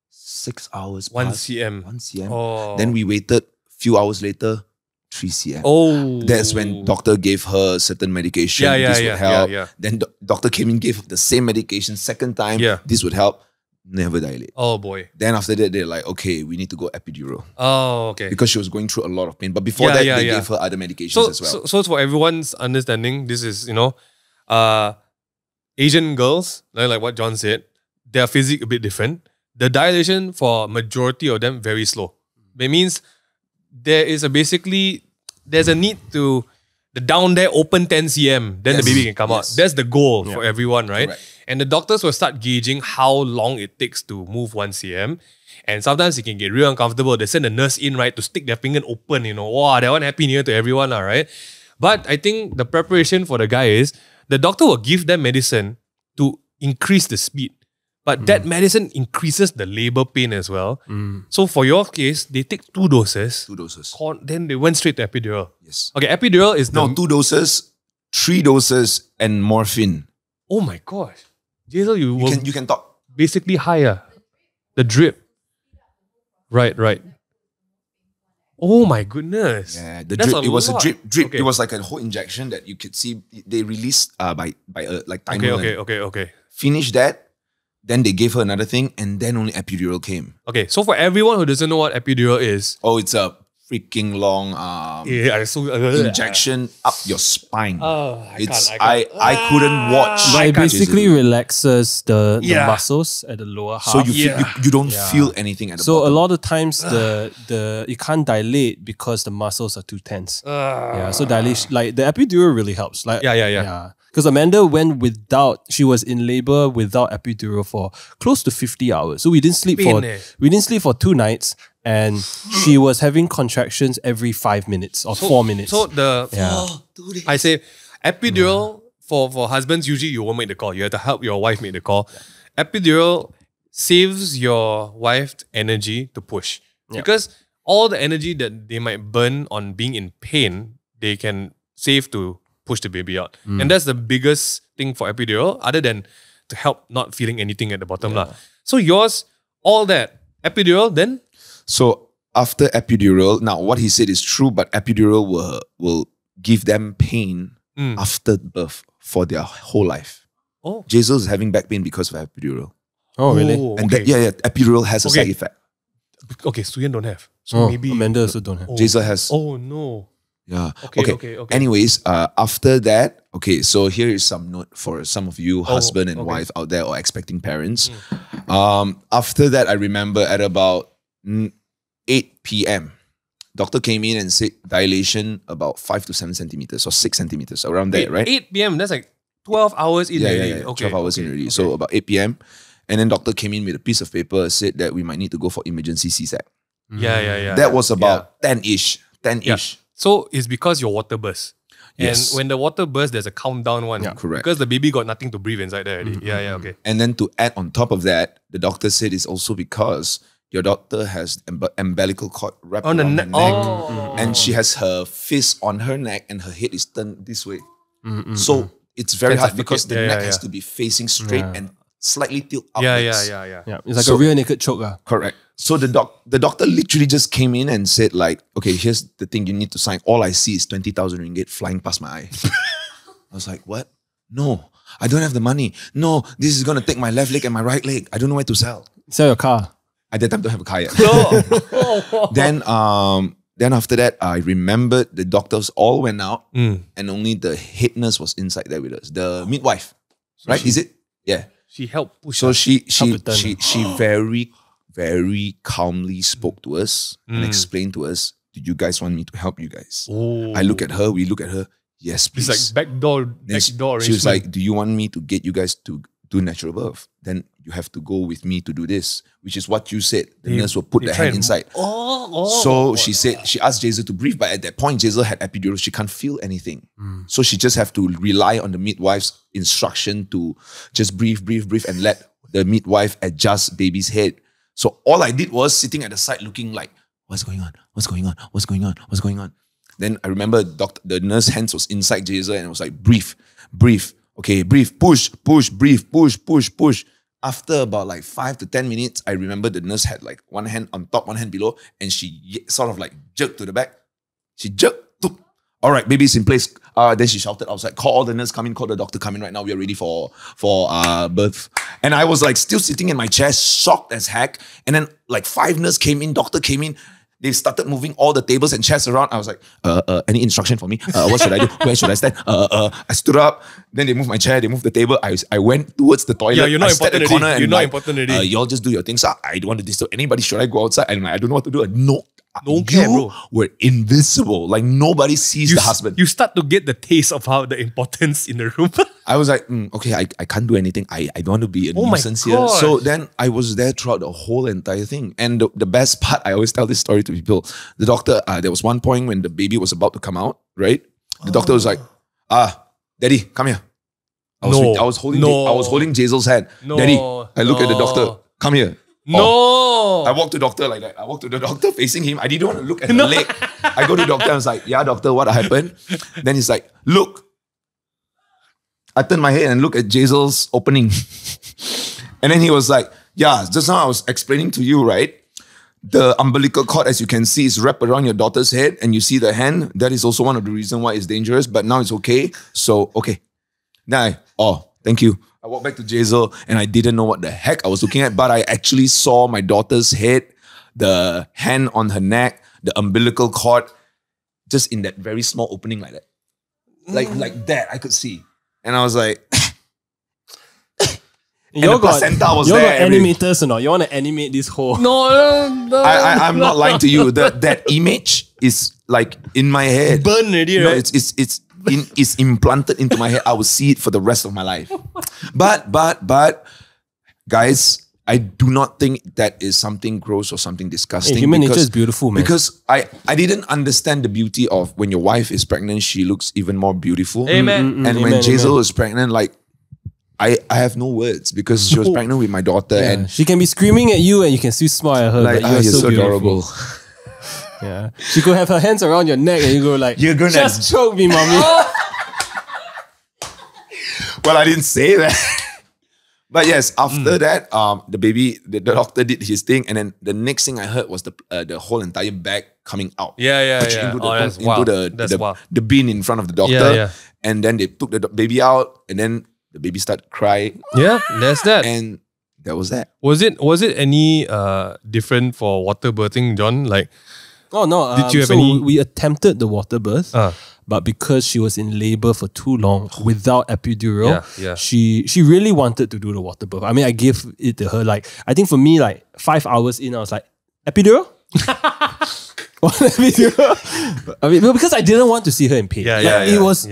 6 hours 1 passed. cm. 1 cm. Oh. Then we waited. Few hours later, 3 cm. Oh. That's when doctor gave her certain medication. This would help. Then doctor came in, gave the same medication second time. This would help. Never dilate. Oh boy. Then after that, they're like, okay, we need to go epidural. Oh, okay. Because she was going through a lot of pain. But before that, they gave her other medications as well. So for everyone's understanding, this is, Asian girls, like what John said, their physique a bit different. The dilation for majority of them very slow. It means there's a need to the down there open 10 cm, then the baby can come out. That's the goal for everyone, right? Correct. And the doctors will start gauging how long it takes to move 1 cm. And sometimes it can get real uncomfortable. They send the nurse in, right, to stick their finger open, Wow, that one happy near to everyone, right? But I think the preparation for the guy is the doctor will give them medicine to increase the speed. But that medicine increases the labor pain as well. So for your case, they take 2 doses. 2 doses. Then they went straight to epidural. Yes. Okay, epidural is No, 2 doses, 3 doses, and morphine. Oh my gosh. Jaisal, You can talk. basically higher. The drip. Right. Oh my goodness. Yeah, the drip. It was a drip. Okay. It was like a whole injection that you could see. They released by like timer. Okay. Finish that. Then they gave her another thing, and then only epidural came. Okay, so for everyone who doesn't know what epidural is, it's a freaking long injection up your spine. I couldn't watch. But it basically relaxes the muscles at the lower half. So you don't feel anything at the bottom. So a lot of times you can't dilate because the muscles are too tense. So dilation, like the epidural really helps. Like because Amanda she was in labor without epidural for close to 50 hours. So we didn't sleep for 2 nighs. And she was having contractions every 5 minutes or 4 minutes. So I say epidural for husbands, usually you won't make the call. You have to help your wife make the call. Epidural saves your wife energy to push. Because all the energy that they might burn on being in pain, they can save to push the baby out. And that's the biggest thing for epidural, other than to help not feeling anything at the bottom. So yours, all that, epidural, then? So after epidural, now what he said is true, but epidural will give them pain after birth for their whole life. Oh. Jaisal is having back pain because of epidural. Oh, really? And epidural has a side effect. Okay, Suyan don't have. So maybe Amanda also don't have. Jaisal has. Oh no. Yeah. Okay. Anyways, after that, so here is some note for some of you husband and wife out there or expecting parents. After that, I remember at about 8 p.m. Doctor came in and said dilation about 5 to 7 centimeters or 6 centimeters, around there, right? 8 p.m. That's like 12 hours in already. Yeah. 12 hours in already. So about 8 p.m. And then doctor came in with a piece of paper, said that we might need to go for emergency C-sec. Yeah. That was about 10-ish. 10-ish. So it's because your water burst. Yes. And when the water bursts, there's a countdown one. Yeah, correct. Because the baby got nothing to breathe inside there already. Okay. And then to add on top of that, the doctor said it's also because your daughter has umbilical cord wrapped around her neck. And she has her fist on her neck and her head is turned this way. So it's very hard because the neck has to be facing straight and slightly tilt Yeah, upwards. Yeah, it's like a rear naked choke. Correct. So the doctor literally just came in and said like, okay, here's the thing you need to sign. All I see is 20,000 ringgit flying past my eye. I was like, what? No, I don't have the money. No, this is going to take my left leg and my right leg. I don't know where to sell. Sell your car. At that time, don't have a car yet. Then after that, I remembered the doctors all went out and only the head nurse was inside there with us. The midwife, right? Is it? Yeah. She helped push. So she turn. very, very calmly spoke to us and explained to us, do you guys want me to help you guys? I look at her, we look at her. Yes, please. It's like backdoor She was like, do you want me to get you guys to do natural birth? Then you have to go with me to do this, which is what you said. The nurse will put the hand inside. So she said, she asked Jazel to breathe, but at that point, Jazel had epidural. She can't feel anything. So she just have to rely on the midwife's instruction to just breathe, and let the midwife adjust baby's head. So all I did was sitting at the side looking like, what's going on? What's going on? What's going on? What's going on? Then I remember the nurse hands was inside Jazel and it was like, breathe. Okay, breathe, push, breathe, push. After about like 5 to 10 minutes, I remember the nurse had like one hand on top, one hand below, and she sort of like jerked to the back. She jerked. All right, baby's in place. Then she shouted, I was like, call all the nurse, come in, call the doctor, come in right now. We are ready for birth. And I was like still sitting in my chair, shocked as heck. And then like 5 nurses came in, doctor came in. They started moving all the tables and chairs around. I was like, any instruction for me? What should I do? Where should I stand? I stood up. Then they moved my chair. They moved the table. I went towards the toilet. Yeah, you're not I sat important at the corner already. and You're not like, important already. y'all just do your thing. So I don't want to disturb anybody. Should I go outside? And I don't know what to do. No. Don't care, bro. Were invisible. Like nobody sees the husband. You start to get the taste of how the importance in the room. I was like, okay, I can't do anything. I don't want to be a nuisance here. gosh. So then I was there throughout the whole entire thing. And the best part, I always tell this story to people. The doctor, there was one point when the baby was about to come out, right? The doctor was like, Daddy, come here. I was holding Jazel's hand. Daddy, I look at the doctor, come here. No. I walked to the doctor like that. I walked to the doctor facing him. I didn't want to look at her leg. I go to the doctor and I was like, yeah, doctor, what happened? Then he's like, look. I turned my head and looked at Jazel's opening. And then he was like, yeah, just now I was explaining to you, right? The umbilical cord, as you can see, is wrapped around your daughter's head and you see the hand. That is also one of the reasons why it's dangerous, but now it's okay. So, okay. Then thank you. I walked back to Jazel and I didn't know what the heck I was looking at, but I actually saw my daughter's head, the hand on her neck, the umbilical cord, just in that very small opening like that. Like that, I could see. And I was like, and the placenta was there. Got animators or not? You want to animate this whole... No. I'm not lying to you. That image is like in my head. Burn already, No, right? it's implanted into my head. I will see it for the rest of my life. But guys, I do not think that is something gross or something disgusting. Hey, human nature is beautiful, man. Because I didn't understand the beauty of when your wife is pregnant, she looks even more beautiful. Amen. And when Jazel is pregnant, like I have no words because she was pregnant with my daughter and she can be screaming at you and you can still smile at her. like, you're so adorable. Yeah. She could have her hands around your neck and you go like, You're gonna just choke me, mommy. Well, I didn't say that. But yes, after that, the doctor did his thing, and then the next thing I heard was the whole entire bag coming out. Yeah. Into the bin in front of the doctor. Yeah. And then they took the baby out, and then the baby started crying. Yeah, that's that. And that was that. Was it any different for water birthing, John? Like, Oh no! Did you have any? We attempted the water birth, but because she was in labor for too long without epidural, she really wanted to do the water birth. I mean, I gave it to her. Like, I think for me, like 5 hours in, I was like, epidural. What epidural? I mean, because I didn't want to see her in pain. It was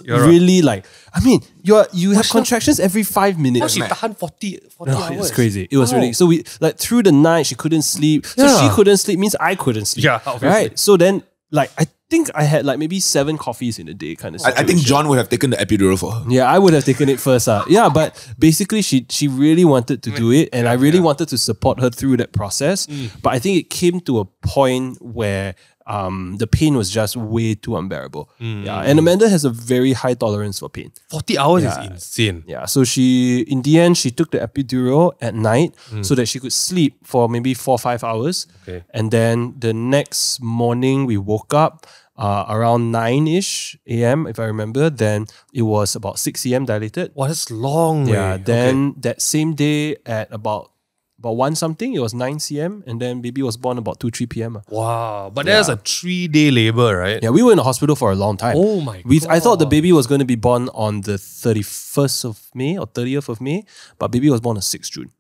really right. Like, I mean, you have contractions every 5 minutes. She tahan 40 no, hours. It's crazy. It was really, so we like through the night she couldn't sleep. So she couldn't sleep means I couldn't sleep. Yeah, obviously. Right. So then like I think I had like maybe 7 coffees in a day kind of situation. I think John would have taken the epidural for her. Yeah, I would have taken it first. Yeah, but basically she really wanted to do it and I really wanted to support her through that process. But I think it came to a point where the pain was just way too unbearable. Yeah, and Amanda has a very high tolerance for pain. 40 hours is insane. Yeah, so in the end, she took the epidural at night so that she could sleep for maybe 4 or 5 hours. Okay. And then the next morning, we woke up around 9-ish a.m., if I remember. Then it was about 6 a.m. dilated. Wow, that's long. Yeah, way. then that same day at about 1 something, it was 9 cm, and then baby was born about 2-3 p.m. Wow, but there's a 3-day labor, right? Yeah, we were in the hospital for a long time. Oh my God. I thought the baby was going to be born on the 31st of May or 30th of May, but baby was born on 6th June.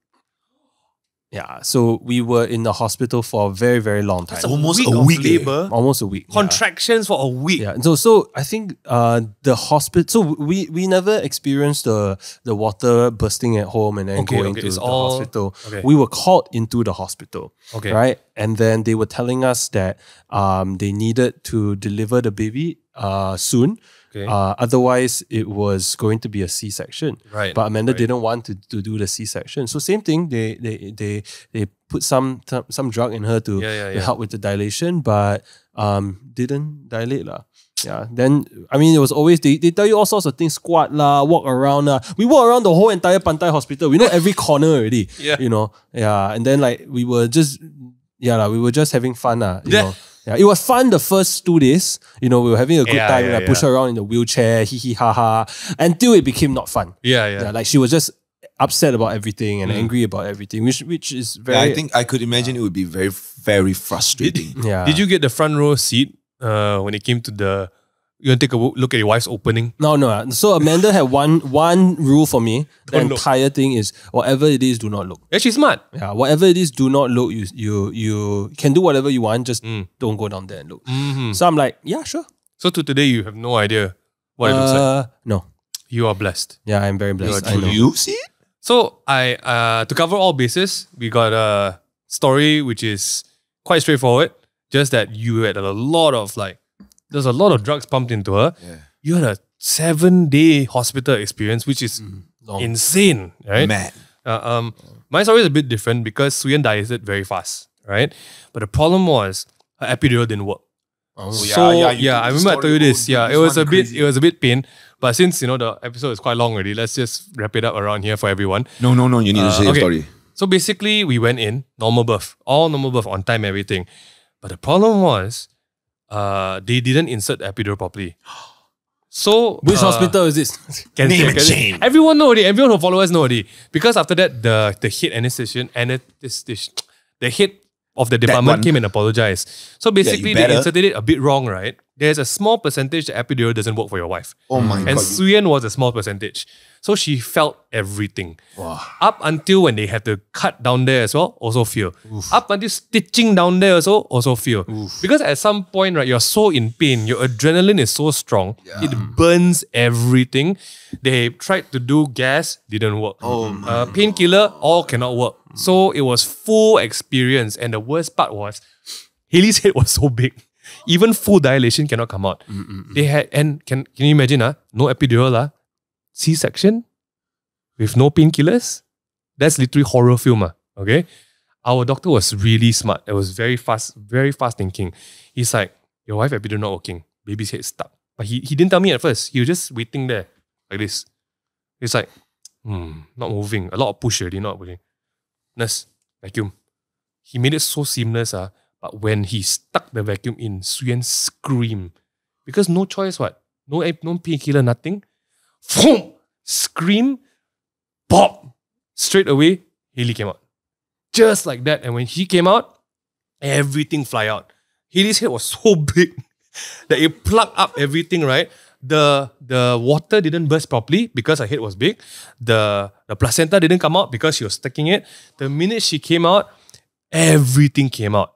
Yeah, so we were in the hospital for a very, very long time. That's almost a week labor. Almost a week. Contractions for a week. Yeah. So I think the hospital. So we never experienced the water bursting at home and then going to the hospital. Okay. We were called into the hospital. Okay. Right, and then they were telling us that they needed to deliver the baby soon. Okay. Otherwise, it was going to be a C-section. Right. But Amanda didn't want to do the C-section. So same thing. They put some drug in her to help with the dilation, but didn't dilate lah. Yeah. Then I mean, it was always they tell you all sorts of things. Squat lah, walk around lah. We walk around the whole entire Pantai hospital. We know every corner already. Yeah. You know. Yeah. And then like we were just having fun lah. You know. Yeah, it was fun the first 2 days. You know, we were having a good time. I pushed her around in the wheelchair, hee hee ha ha, until it became not fun. Yeah. Like she was just upset about everything and angry about everything, which is very. I think I could imagine it would be very, very frustrating. Did you get the front row seat when it came to the? You want to take a look at your wife's opening? No. So Amanda had one rule for me. The entire thing is whatever it is, do not look. Yeah, she's smart. Yeah, whatever it is, do not look. You can do whatever you want. Just don't go down there and look. So I'm like, yeah, sure. So to today, you have no idea what it looks like. No. You are blessed. Yeah, I'm very blessed. I know. You see it? So to cover all bases, we got a story which is quite straightforward. Just that you had there's a lot of drugs pumped into her. Yeah. You had a 7-day hospital experience, which is insane, right? Mad. My story is a bit different because Suyan dilated very fast, right? But the problem was her epidural didn't work. Oh, I remember I told you this. Yeah, it was a bit pain. But since the episode is quite long already, let's just wrap it up around here for everyone. No, you need to say the story. So basically, we went in normal birth, all normal birth on time, everything. But the problem was, they didn't insert the epidural properly. So which hospital is this? Name and shame. Everyone know already. Everyone who follow us know already. Because after that, the head anesthetician and the head of the department came and apologized. So basically, they inserted it a bit wrong, right? There's a small percentage the epidural doesn't work for your wife. Oh my God. And Suyan was a small percentage. So she felt everything. Wow. Up until when they had to cut down there as well, also feel. Up until stitching down there also feel. Because at some point, right, you're so in pain, your adrenaline is so strong, it burns everything. They tried to do gas, didn't work. Painkiller, all cannot work. So it was full experience. And the worst part was, Haley's head was so big. Even full dilation cannot come out. They had, and can you imagine, no epidural, C-section with no painkillers? That's literally horror film. Okay? Our doctor was really smart. It was very fast thinking. He's like, your wife epidural not working. Baby's head stuck. But he didn't tell me at first. He was just waiting there like this. He's like, not moving. A lot of push already, not moving. Nurse, vacuum. He made it so seamless. But when he stuck the vacuum in, Suyan screamed. Because no choice, what? No painkiller, nothing. Boom! Scream, pop! Straight away, Haley came out. Just like that. And when he came out, everything fly out. Haley's head was so big that it plugged up everything, right? The water didn't burst properly because her head was big. The placenta didn't come out because she was sticking it. The minute she came out, everything came out.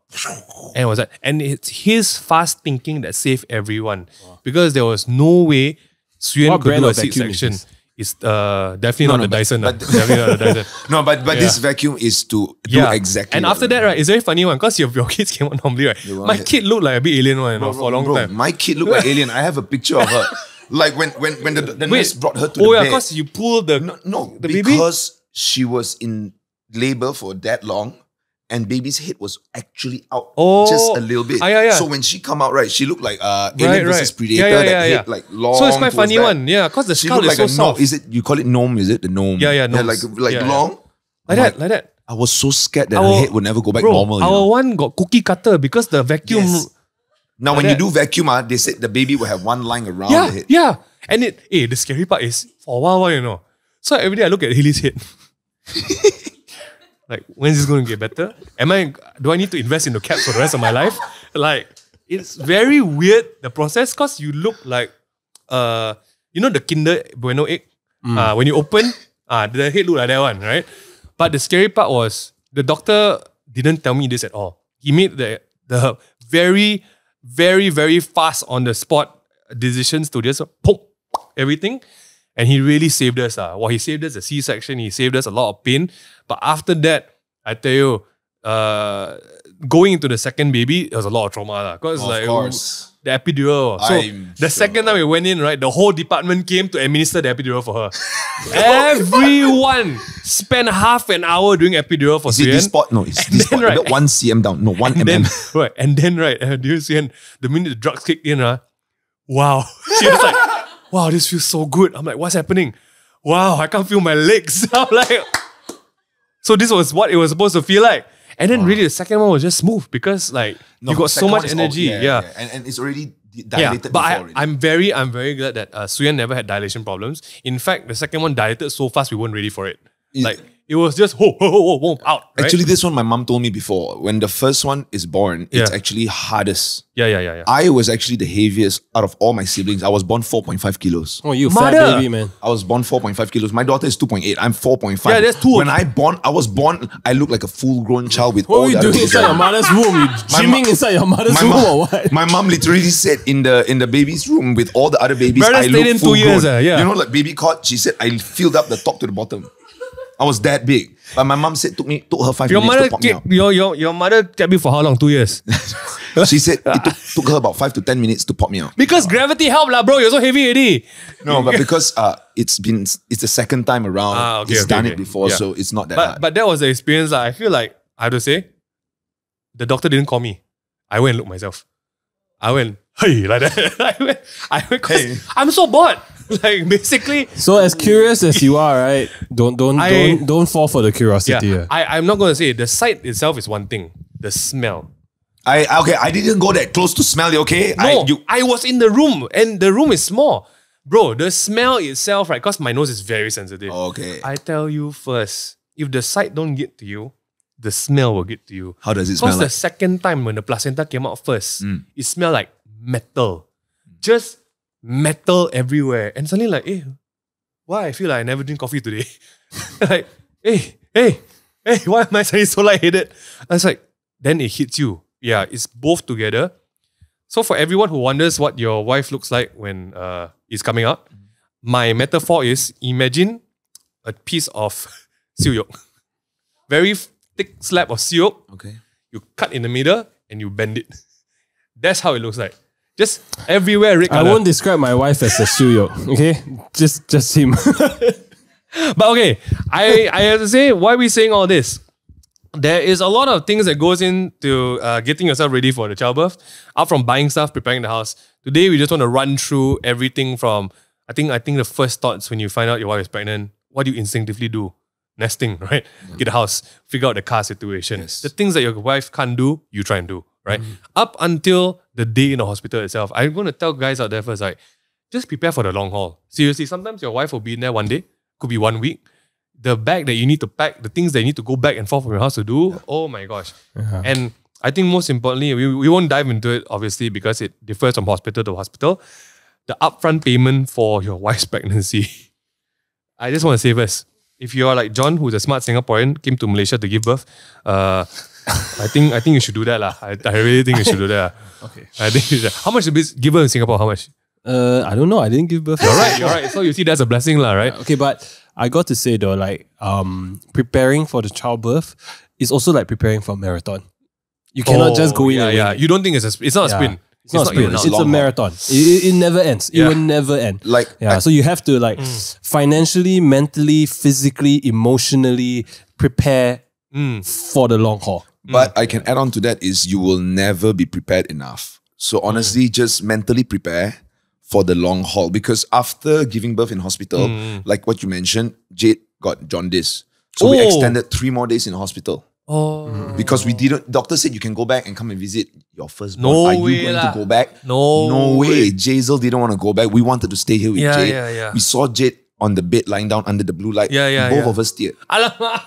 And it was that. And it's his fast thinking that saved everyone. Because there was no way Suyan could do a C-section. It's definitely not the Dyson. Definitely not the Dyson. No, but this vacuum is to do exactly. And after that, right, it's a very funny one because your kids came out normally, right? My kid looked like a bit alien one, for a long time. My kid looked like alien. I have a picture of her. Like when the nurse brought her to the bed. Because you pulled the no, the baby? Because she was in labor for that long. and baby's head was actually out Oh. just a little bit. Yeah. So when she come out, right, she looked like Alien versus Predator. Yeah. Head like long. So it's quite towards funny back. one. Yeah, because the She skull looked is like so a gnome. soft. Is it, you call it gnome? Is it the gnome? Yeah, like gnomes. long. Like that. I was so scared that Our- her head would never go back Bro, normal. our one got cookie cutter because the vacuum. Yes. Now, when that. you do vacuum, they said the baby will have one line around Yeah, the head. yeah. And the scary part is for a while, you know. So every day I look at Haley's head. Like, when is this going to get better? Do I need to invest in the caps for the rest of my life? Like, it's very weird, the process, because you look like, you know the Kinder Bueno egg? When you open, the head look like that one, right? But the scary part was, the doctor didn't tell me this at all. He made the very, very, very fast on the spot decisions to just pop everything. And he really saved us. Well, he saved us a C-section. He saved us a lot of pain. But after that, I tell you, going into the second baby, it was a lot of trauma. Because Of course. the epidural. So I'm the sure. second time we went in, right, the whole department came to administer the epidural for her. Everyone spent half an hour doing epidural for Is it this Suyen. spot? No, it's And this then, spot. right, Not 1 cm down. No, 1 And then, mm. right, and then, right, do you see, the minute the drugs kicked in, wow. She was like, wow, this feels so good. I'm like, what's happening? Wow, I can't feel my legs. I'm like, so this was what it was supposed to feel like. And then really the second one was just smooth because like No, you got so second much one is all- energy. Yeah. And it's already Yeah, dilated but before already. I'm very glad that Suyen never had dilation problems. In fact, the second one dilated so fast we weren't ready for it. Like it was just out. Right? Actually, this one my mom told me before. When the first one is born, it's Yeah. actually hardest. Yeah. I was actually the heaviest out of all my siblings. I was born 4.5 kilos. Oh, you Mother. fat baby, man. I was born 4.5 kilos. My daughter is 2.8. I'm 4.5. Yeah, that's two. When I was born, I looked like a full-grown child with What all were you the other doing babies. inside your mother's womb? You gymming inside your mother's My room mom, or what? my mom literally said in the baby's room with all the other babies, Brother I stayed look in 2 full years, grown. yeah. You know, like baby cot, she said I filled up the top to the bottom. I was that big. But my mom said took her 5 Your minutes mother to pop me out. your mother kept you for how long? 2 years. She said it took her about 5 to 10 minutes to pop me out. Because gravity helped lah, bro. You're so heavy already. No, but because it's the second time around. It's done it before, Yeah. so it's not that hard. But that was the experience. I feel like I have to say, the doctor didn't call me. I went and looked myself. I went, hey, like that. I went, 'cause Hey. I'm so bored. Like basically, So as curious as you are, right? Don't fall for the curiosity. yeah. I'm not gonna say the sight itself is one thing. The smell. I didn't go that close to smell it, okay? No, I was in the room and the room is small. Bro, the smell itself, right? Because my nose is very sensitive. Okay. I tell you first, if the sight don't get to you, the smell will get to you. How does it smell Because the like? second time when the placenta came out first, it smelled like metal. Just metal everywhere. And suddenly like, why I feel like I never drink coffee today? Like, hey, why am I suddenly so lightheaded? I was like, then it hits you. Yeah, it's both together. So for everyone who wonders what your wife looks like when it's coming out, my metaphor is imagine a piece of seal yolk. Very thick slab of seal yolk. Okay. You cut in the middle and you bend it. That's how it looks like. Just everywhere red I color. won't describe my wife as a shoe yolk, okay? Just him. But okay, I have to say, why are we saying all this? There is a lot of things that goes into getting yourself ready for the childbirth. Out from buying stuff, preparing the house. Today, we just want to run through everything from, I think the first thoughts when you find out your wife is pregnant, what do you instinctively do? Nesting, right? Get a house, figure out the car situation. Yes. The things that your wife can't do, you try and do, right? Up until the day in the hospital itself, I'm going to tell guys out there first, like, just prepare for the long haul. Seriously, sometimes your wife will be in there one day, could be 1 week. The bag that you need to pack, the things that you need to go back and forth from your house to do, oh my gosh. And I think most importantly, we won't dive into it obviously because it differs from hospital to hospital. The upfront payment for your wife's pregnancy. I just want to say first, if you are like John, who's a smart Singaporean, came to Malaysia to give birth, I think you should do that lah. I really think you should do that. Okay. I think you should. How much is give birth in Singapore? How much? I don't know. I didn't give birth. You're right. So you see, that's a blessing lah, right? Okay, but I got to say though, like preparing for the childbirth is also like preparing for a marathon. You cannot just go in. Yeah. You don't think it's not a sprint. It's not a sprint. even It's out. a long marathon. It never ends. It Yeah. will never end. Like, So you have to like financially, mentally, physically, emotionally prepare for the long haul. But I can add on to that is you will never be prepared enough. So honestly, just mentally prepare for the long haul. Because after giving birth in hospital, like what you mentioned, Jade got jaundice. So we extended 3 more days in hospital. Because we didn't, doctor said you can go back and come and visit your firstborn. No Are you way going lah. to go back? No way. Jazel didn't want to go back. We wanted to stay here with Jade. Yeah. We saw Jade on the bed lying down under the blue light. Both of us teared. Alamak.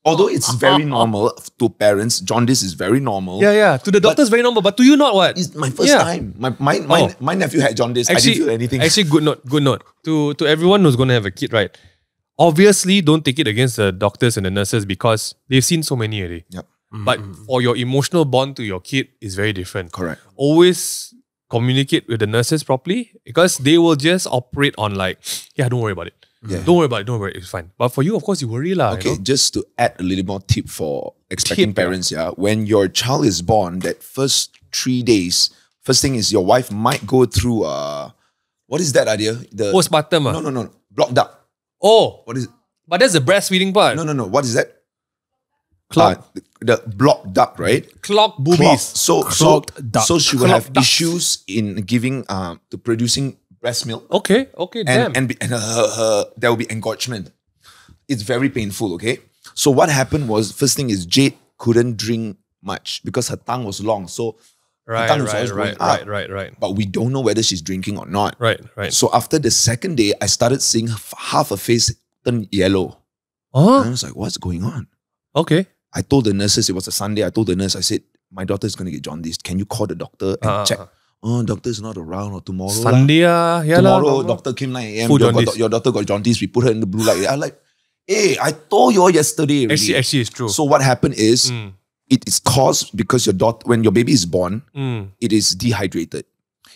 Although it's very normal to parents, jaundice is very normal. Yeah. To the doctors, very normal. But to you, not what? It's my first time. My nephew had jaundice. I didn't feel anything. Actually, good note. To everyone who's going to have a kid, right? Obviously, don't take it against the doctors and the nurses because they've seen so many already. Yep. But for your emotional bond to your kid is very different. Correct. Always communicate with the nurses properly because they will just operate on like, don't worry about it. Yeah. Don't worry about it. It's fine. But for you, of course, you worry lah. Okay, you know? just to add a little more tip for expecting parents, when your child is born, that first 3 days, first thing is your wife might go through what is that idea? The Postpartum. No. Block duct. Oh. What is it? But that's the breastfeeding part. No. What is that? Clog. The block duct, right? Clog boobies. So she will have issues in giving to producing breast milk. Okay, damn. And there will be engorgement. It's very painful, okay? So what happened was, first thing is Jade couldn't drink much because her tongue was long. So her tongue was always going up. Right. But we don't know whether she's drinking or not. Right. So after the second day, I started seeing half her face turn yellow. Oh, And I was like, what's going on? okay. I told the nurses, it was a Sunday, I told the nurse, I said, my daughter is going to get jaundice. Can you call the doctor and check? Oh, doctor is not around or tomorrow. Sunday, Tomorrow, doctor came 9 a.m. Your daughter got jaundice. We put her in the blue light. I'm like, hey, I told you all yesterday. Really. Actually, it's true. So what happened is, it is caused because your daughter, when your baby is born, it is dehydrated.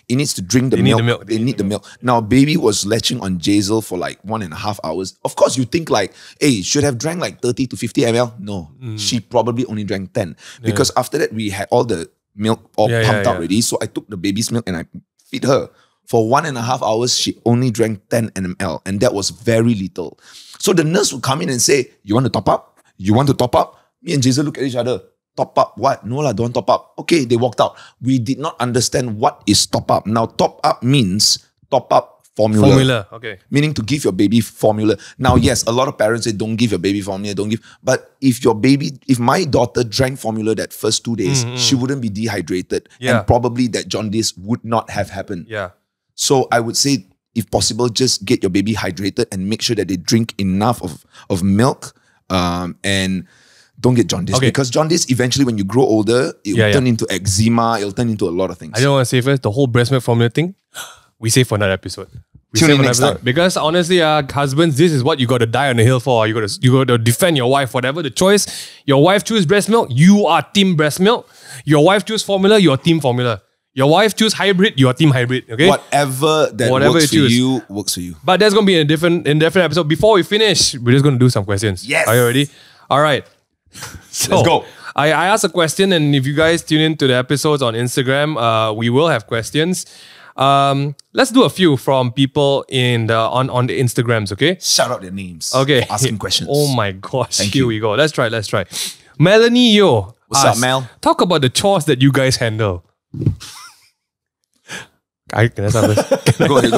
It needs to drink the milk. They need the milk. Now, baby was latching on Jazel for like 1.5 hours. Of course, you think like, hey, should have drank like 30 to 50 ml. No, she probably only drank 10. Because after that, we had all the milk all pumped out already. So I took the baby's milk and I feed her. For 1.5 hours, she only drank 10 ml. And that was very little. So the nurse would come in and say, you want to top up? You want to top up? Me and Jazel look at each other. Top up what? No lah, don't top up. Okay, they walked out. We did not understand what is top up. Now, top up means top up formula. Okay. Meaning to give your baby formula. Now, yes, a lot of parents say don't give your baby formula, don't give. But if my daughter drank formula that first 2 days, she wouldn't be dehydrated. Yeah. And probably that jaundice would not have happened. Yeah. So I would say, if possible, just get your baby hydrated and make sure that they drink enough of milk and don't get jaundice. Because jaundice, eventually when you grow older, it will turn into eczema, it'll turn into a lot of things. I don't want to say first, the whole breast milk formula thing, we save for another episode. Tune in next time. Because honestly, husbands, this is what you got to die on the hill for. You got to defend your wife, whatever the choice. Your wife choose breast milk, you are team breast milk. Your wife choose formula, you're team formula. Your wife choose hybrid, you're team hybrid. Okay, whatever works for you works for you. But that's gonna be in a different episode. Before we finish, we're just gonna do some questions. Yes. Are you ready? All right. So, let's go. I asked a question, and if you guys tune into the episodes on Instagram, we will have questions. Let's do a few from people on the Instagrams, okay? Shout out their names. Okay. Asking questions. Oh my gosh. Thank Here you. we go. Let's try. Melanie Yo. What's up, Mel? Talk about the chores that you guys handle. Can I start first? Go ahead.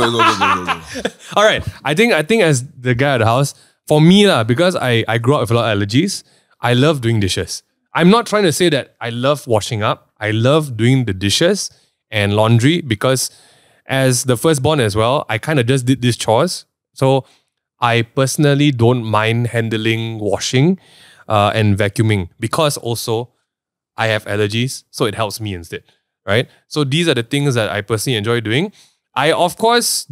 All right. I think as the guy at the house, for me, because I grew up with a lot of allergies, I love doing dishes. I'm not trying to say that I love washing up. I love doing the dishes and laundry because as the firstborn as well, I kind of just did these chores. So I personally don't mind handling washing and vacuuming because also I have allergies. So it helps me instead, right? So these are the things that I personally enjoy doing. I, of course,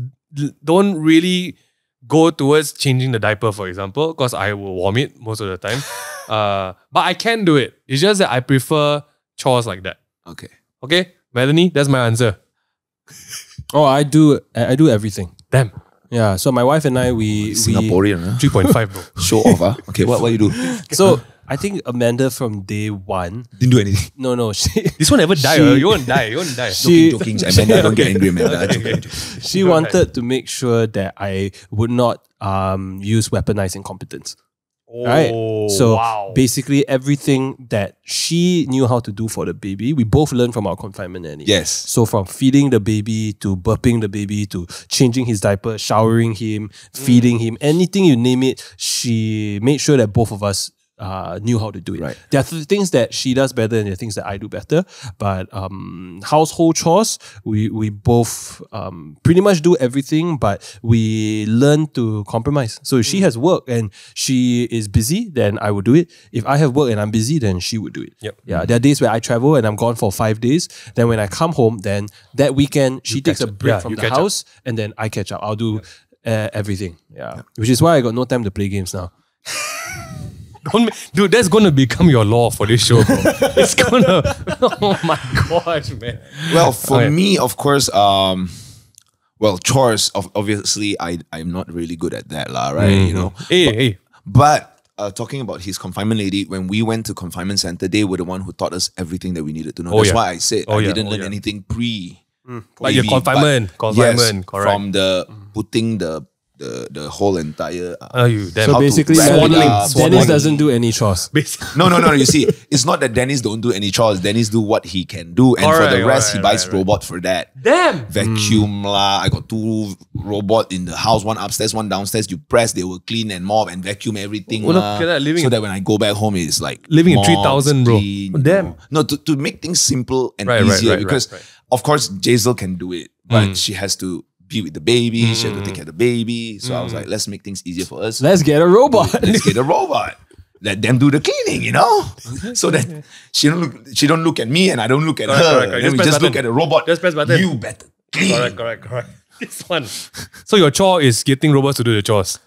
don't really go towards changing the diaper, for example, because I will vomit most of the time. But I can do it. It's just that I prefer chores like that. Okay, Melanie, that's my answer. Oh, I do everything. Damn. Yeah, so my wife and I, we Singaporean, huh? 3.5, bro. Show off, huh? Okay, what you do? So I think Amanda from day one Didn't do anything. No, she This one never die. You won't die. Joking. Amanda, don't get angry, Amanda. she wanted to make sure that I would not use weaponized incompetence. Right. So wow. basically everything that she knew how to do for the baby, we both learned from our confinement nanny. Yes. So from feeding the baby to burping the baby to changing his diaper, showering him, feeding him, anything you name it, she made sure that both of us knew how to do it. Right. There are things that she does better and there are things that I do better. But household chores, we both pretty much do everything, but we learn to compromise. So if she has work and she is busy, then I would do it. If I have work and I'm busy, then she would do it. Yep. Yeah, there are days where I travel and I'm gone for 5 days. Then when I come home, then that weekend she takes a break from the house and then I catch up. I'll do everything. Yeah. Which is why I got no time to play games now. Dude, that's gonna become your law for this show, bro. It's gonna. Oh my gosh, man. Well, for me, of course, chores. Obviously, I'm not really good at that, lah. Right? You know. But talking about his confinement lady, when we went to confinement center, they were the one who taught us everything that we needed to know. That's why I said I didn't learn anything pre. Like your confinement, yes, correct. from the putting the whole entire. So basically, Dennis doesn't do any chores. No. You see, it's not that Dennis don't do any chores. Dennis do what he can do, and for the rest, he buys robot for that. Damn. Vacuum lah. I got 2 robot in the house, one upstairs, one downstairs. You press, they will clean and mop and vacuum everything. So that when I go back home, it's like living in 3,000, bro. Damn. No, to make things simple and easier because of course Jazel can do it, but she has to be with the baby, she had to take care of the baby. So I was like, let's make things easier for us. Let's get a robot. Let them do the cleaning, you know? So that she don't look at me and I don't look at her. Correct. And we just look at the robot. Just press button. You better clean. Correct. This one. So your chore is getting robots to do the chores.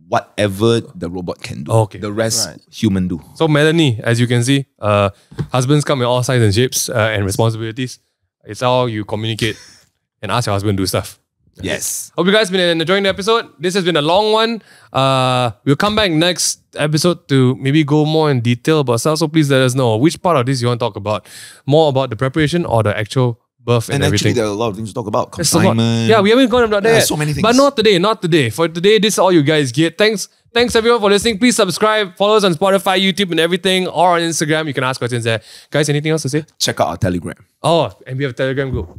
Whatever the robot can do. Okay. The rest, human do. So Melanie, as you can see, husbands come in all sizes and shapes and responsibilities. It's how you communicate and ask your husband to do stuff. Yes. Hope you guys been enjoying the episode. This has been a long one. We'll come back next episode to maybe go more in detail about stuff. So please let us know which part of this you want to talk about. More about the preparation or the actual birth and everything. Actually, there are a lot of things to talk about. Confinement. Yeah, we haven't gone about that yet. So many things. But not today. For today, this is all you guys get. Thanks everyone for listening. Please subscribe, follow us on Spotify, YouTube and everything, or on Instagram. You can ask questions there. Guys, anything else to say? Check out our Telegram. Oh, and we have a Telegram group.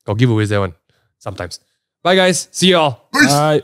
Got giveaways there one sometimes. Bye guys. See y'all. Peace. Bye.